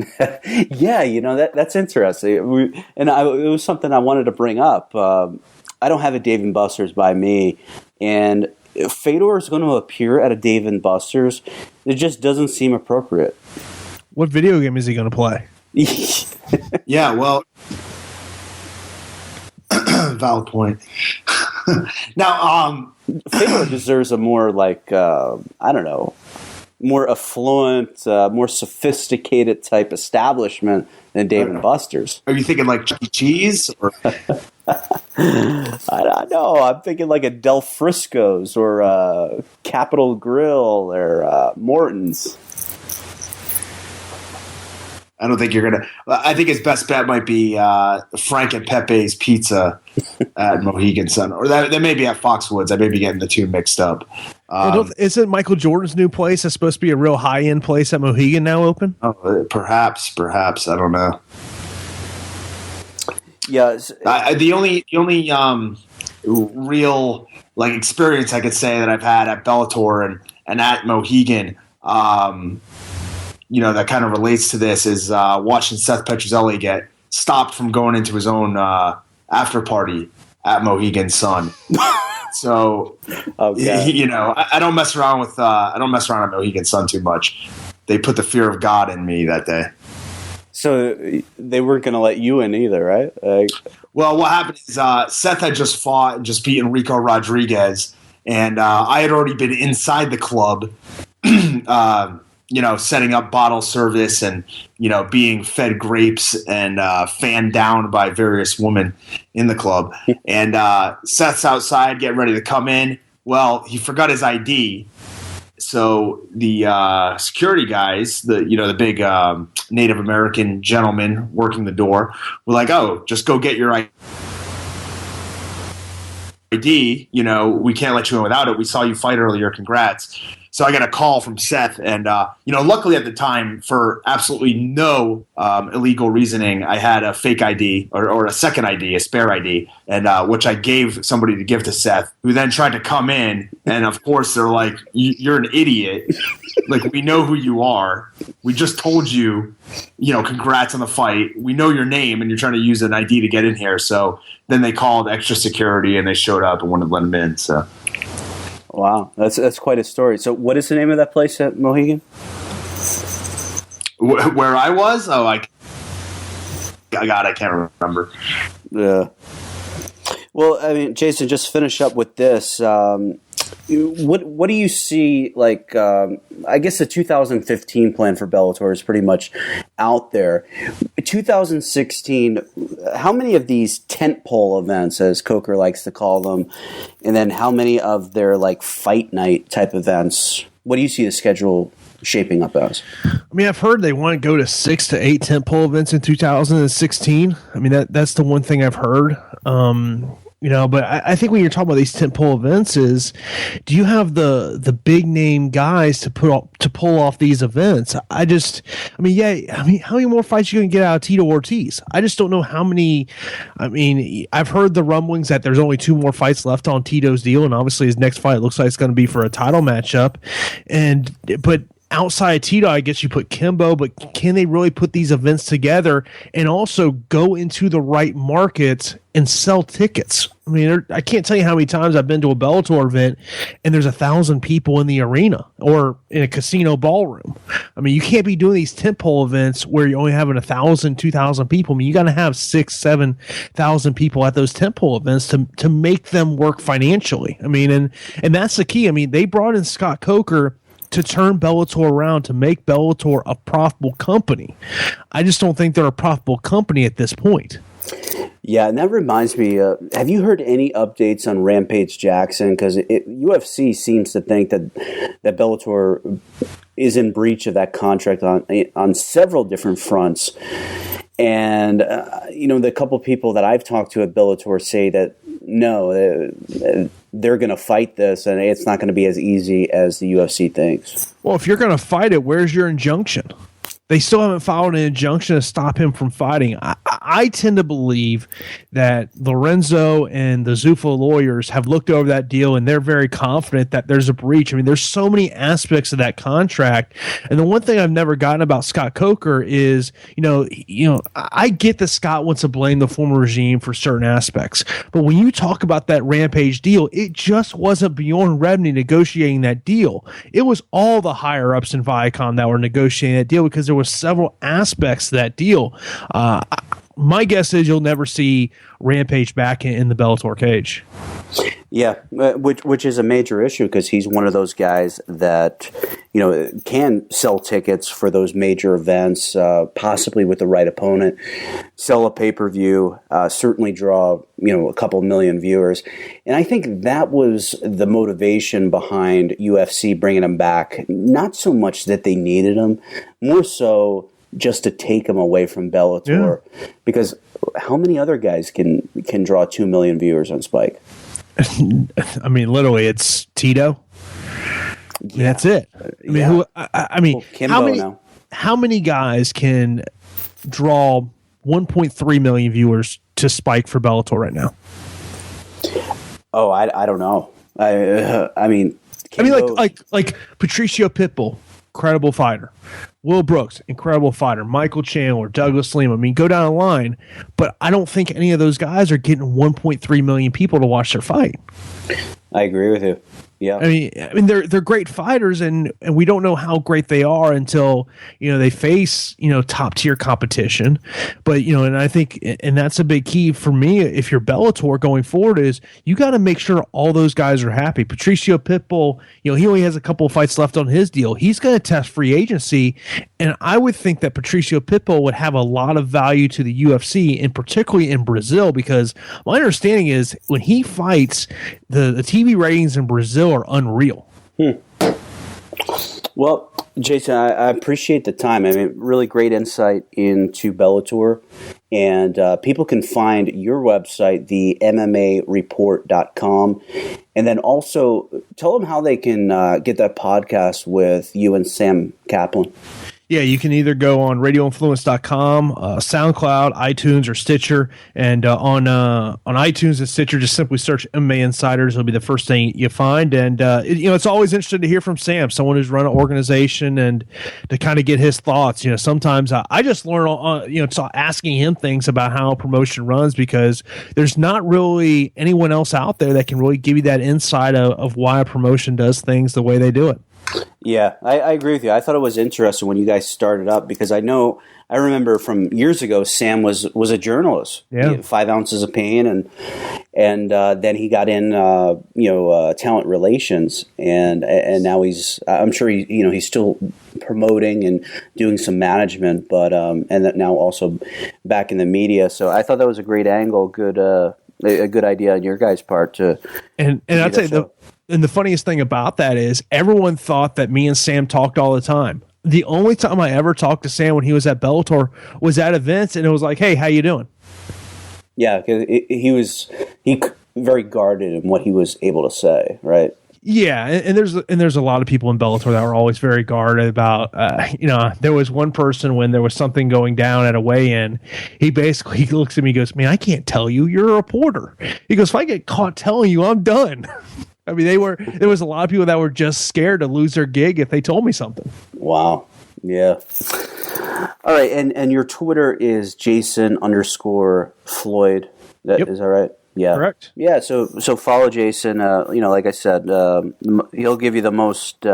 Yeah, that's interesting. It was something I wanted to bring up. I don't have a Dave and Buster's by me, and if Fedor is going to appear at a Dave and Buster's, it just doesn't seem appropriate. What video game is he going to play? Yeah, well, valid point. Now, Fedor deserves a more more affluent, more sophisticated type establishment than Dave and Buster's. Are you thinking like Chuck E. Cheese? Or? I don't know. I'm thinking like a Del Frisco's or Capitol Grill or Morton's. I don't think you're going to. I think his best bet might be Frank and Pepe's Pizza at Mohegan Sun. Or that may be at Foxwoods. I may be getting the two mixed up. Isn't Michael Jordan's new place that's supposed to be a real high-end place at Mohegan now open? Oh, perhaps. I don't know. Yeah. The only real experience I could say that I've had at Bellator and at Mohegan that kind of relates to this is watching Seth Petrozelli get stopped from going into his own after party at Mohegan Sun. So, I don't mess around with at Mohegan Sun too much. They put the fear of God in me that day. So they weren't going to let you in either, right? Well, what happened is Seth had just fought and just beaten Rico Rodriguez, and I had already been inside the club. Setting up bottle service and, being fed grapes and fanned down by various women in the club. And Seth's outside getting ready to come in. Well, he forgot his ID. So the security guys, the big Native American gentlemen working the door, were like, "Oh, just go get your ID. We can't let you in without it. We saw you fight earlier. Congrats." So I got a call from Seth, and luckily at the time, for absolutely no illegal reasoning, I had a fake ID or a second ID, a spare ID, and which I gave somebody to give to Seth, who then tried to come in, and of course they're like, "You're an idiot. Like, we know who you are. We just told you, congrats on the fight. We know your name, and you're trying to use an ID to get in here." So then they called extra security, and they showed up and wanted to let him in. So. Wow, that's quite a story. So what is the name of that place at Mohegan? Where I was? Oh, I can't remember. Yeah. Well, I mean, Jason, just finish up with this. What do you see, like, I guess the 2015 plan for Bellator is pretty much out there. 2016, how many of these tentpole events, as Coker likes to call them, and then how many of their, like, fight night type events, what do you see the schedule shaping up as? I mean, I've heard they want to go to 6 to 8 tentpole events in 2016. I mean, that's the one thing I've heard. But I think when you're talking about these tentpole events, do you have the big name guys to pull off these events? How many more fights are you gonna get out of Tito Ortiz? I just don't know how many. I mean, I've heard the rumblings that there's only 2 more fights left on Tito's deal, and obviously his next fight looks like it's going to be for a title matchup. But outside Tito, I guess you put Kimbo, but can they really put these events together and also go into the right markets and sell tickets? I mean, I can't tell you how many times I've been to a Bellator event and there's 1,000 people in the arena or in a casino ballroom. I mean, you can't be doing these tentpole events where you're only having 1,000, 2,000 people. I mean, you got to have 6,000, 7,000 people at those tentpole events to make them work financially. I mean, and that's the key. I mean, they brought in Scott Coker to turn Bellator around, to make Bellator a profitable company. I just don't think they're a profitable company at this point. Yeah, and that reminds me, have you heard any updates on Rampage Jackson? Because UFC seems to think that Bellator is in breach of that contract on several different fronts. And, the couple people that I've talked to at Bellator say that, no, they're going to fight this, and it's not going to be as easy as the UFC thinks. Well, if you're going to fight it, where's your injunction? They still haven't filed an injunction to stop him from fighting. I tend to believe that Lorenzo and the Zuffa lawyers have looked over that deal, and they're very confident that there's a breach. I mean, there's so many aspects of that contract. And the one thing I've never gotten about Scott Coker is, I get that Scott wants to blame the former regime for certain aspects. But when you talk about that Rampage deal, it just wasn't Bjorn Rebney negotiating that deal. It was all the higher-ups in Viacom that were negotiating that deal because there were several aspects to that deal. My guess is you'll never see Rampage back in the Bellator cage. Yeah, which is a major issue because he's one of those guys that can sell tickets for those major events, possibly with the right opponent, sell a pay-per-view, certainly draw a couple million viewers, and I think that was the motivation behind UFC bringing him back. Not so much that they needed him, more so just to take him away from Bellator, because how many other guys can draw 2 million viewers on Spike? I mean, literally, it's Tito. Yeah. That's it. I mean, how many guys can draw 1.3 million viewers to Spike for Bellator right now? Oh, I don't know. I mean, like Patricio Pitbull, incredible fighter. Will Brooks, incredible fighter. Michael Chandler, Douglas Lima. I mean, go down the line. But I don't think any of those guys are getting 1.3 million people to watch their fight. I agree with you. Yeah, I mean they're great fighters, and we don't know how great they are until they face top tier competition. But and I think and that's a big key for me if you're Bellator going forward is you got to make sure all those guys are happy. Patricio Pitbull, he only has a couple of fights left on his deal. He's going to test free agency, and I would think that Patricio Pitbull would have a lot of value to the UFC, and particularly in Brazil, because my understanding is when he fights, the TV ratings in Brazil are unreal. Well, Jason, I appreciate the time. I mean, really great insight into Bellator. And people can find your website, the MMAreport.com. And then also tell them how they can get that podcast with you and Sam Kaplan. Yeah, you can either go on radioinfluence.com, SoundCloud, iTunes, or Stitcher. And on iTunes and Stitcher, just simply search MMA Insiders. It'll be the first thing you find. And, it's always interesting to hear from Sam, someone who's run an organization, and to kind of get his thoughts. Sometimes I just learn, asking him things about how a promotion runs, because there's not really anyone else out there that can really give you that insight of why a promotion does things the way they do it. Yeah, I agree with you. I thought it was interesting when you guys started up, because I remember from years ago, Sam was a journalist. Yeah. He had 5 ounces of pain, and then he got in, talent relations, and now I'm sure he's still promoting and doing some management, but and that now also back in the media. So I thought that was a great angle, a good idea on your guys' part to. And I'd say And the funniest thing about that is everyone thought that me and Sam talked all the time. The only time I ever talked to Sam when he was at Bellator was at events, and it was like, "Hey, how you doing?" Yeah, because he very guarded in what he was able to say, right? Yeah, and there's a lot of people in Bellator that were always very guarded about. There was one person when there was something going down at a weigh-in. He looks at me, and goes, "Man, I can't tell you. You're a reporter." He goes, "If I get caught telling you, I'm done." I mean, there was a lot of people that were just scared to lose their gig if they told me something. Wow. Yeah. All right. And your Twitter is Jason_Floyd. Yep. Is that right? Yeah. Correct. Yeah. So follow Jason. Like I said, he'll give you the most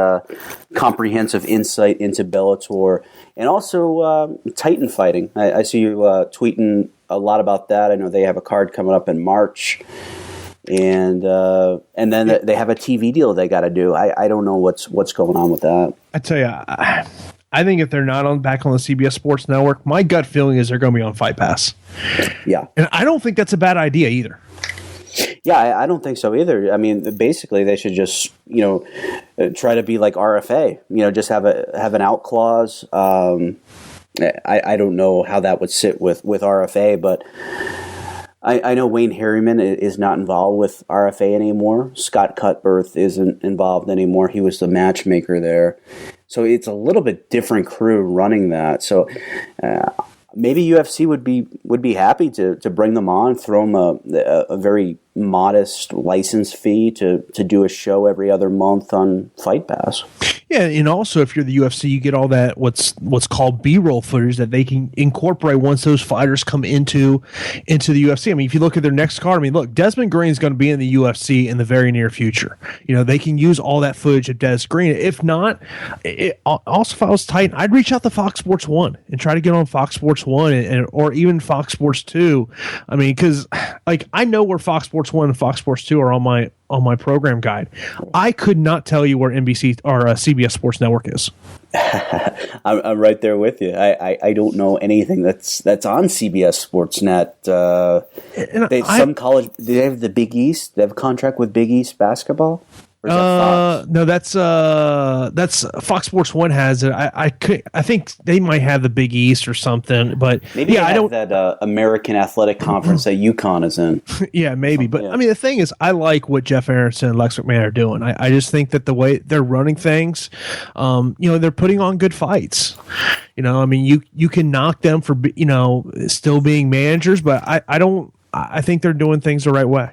comprehensive insight into Bellator, and also Titan fighting. I see you tweeting a lot about that. I know they have a card coming up in March. And then they have a TV deal they got to do. I don't know what's going on with that. I tell you, I think if they're not back on the CBS Sports Network, my gut feeling is they're going to be on Fight Pass. Yeah, and I don't think that's a bad idea either. Yeah, I don't think so either. I mean, basically, they should just try to be like RFA. Just have an out clause. I don't know how that would sit with RFA, but. I know Wayne Harriman is not involved with RFA anymore. Scott Cutbirth isn't involved anymore. He was the matchmaker there. So it's a little bit different crew running that. So maybe UFC would be happy to bring them on, throw them a very modest license fee to do a show every other month on Fight Pass. Yeah, and also if you're the UFC, you get all that what's called B-roll footage that they can incorporate once those fighters come into the UFC. I mean, if you look at their next card, look, Desmond Green is going to be in the UFC in the very near future. They can use all that footage of Des Green. If not, also if I was Titan, I'd reach out to Fox Sports 1 and try to get on Fox Sports 1 or even Fox Sports 2. I mean, because I know where Fox Sports 1 and Fox Sports 2 are on my program guide. I could not tell you where NBC or CBS Sports Network is. I'm right there with you. I don't know anything that's on CBS Sportsnet. College. Do they have the Big East? They have a contract with Big East basketball. No, that's Fox Sports 1 has it. I think they might have the Big East or something, but maybe I don't that American Athletic Conference that UConn is in. Yeah, maybe. But I mean, the thing is, I like what Jeff Aronson and Lex McMahon are doing. I just think that the way they're running things, they're putting on good fights. You can knock them for still being managers, but I think they're doing things the right way.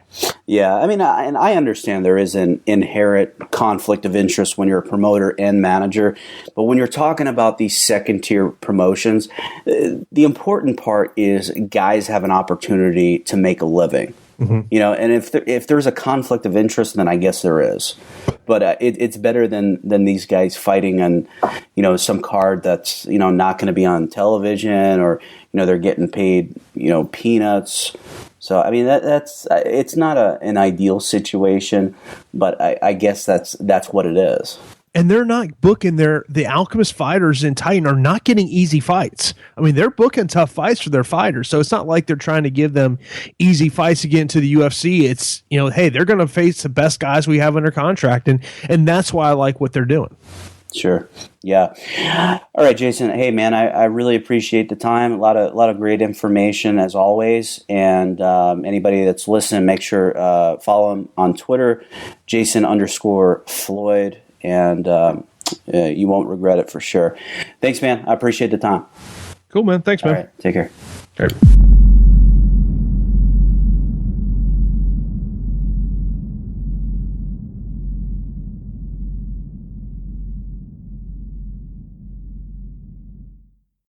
Yeah, I mean, and I understand there is an inherent conflict of interest when you're a promoter and manager, but when you're talking about these second-tier promotions, the important part is guys have an opportunity to make a living. Mm-hmm. And if there's a conflict of interest, then I guess there is. But it's better than these guys fighting on, some card that's not going to be on television, or they're getting paid peanuts. So I mean that's it's not an ideal situation, but I guess that's what it is. And they're not booking the Alchemist fighters in Titan are not getting easy fights. I mean, they're booking tough fights for their fighters. So it's not like they're trying to give them easy fights to get into the UFC. It's, hey, they're going to face the best guys we have under contract. And that's why I like what they're doing. Sure. Yeah. All right, Jason. Hey, man, I really appreciate the time. A lot of great information as always. And anybody that's listening, make sure follow him on Twitter, Jason_Floyd, and you won't regret it for sure. Thanks, man. I appreciate the time. Cool, man. Thanks, man. All right. Take care. All right.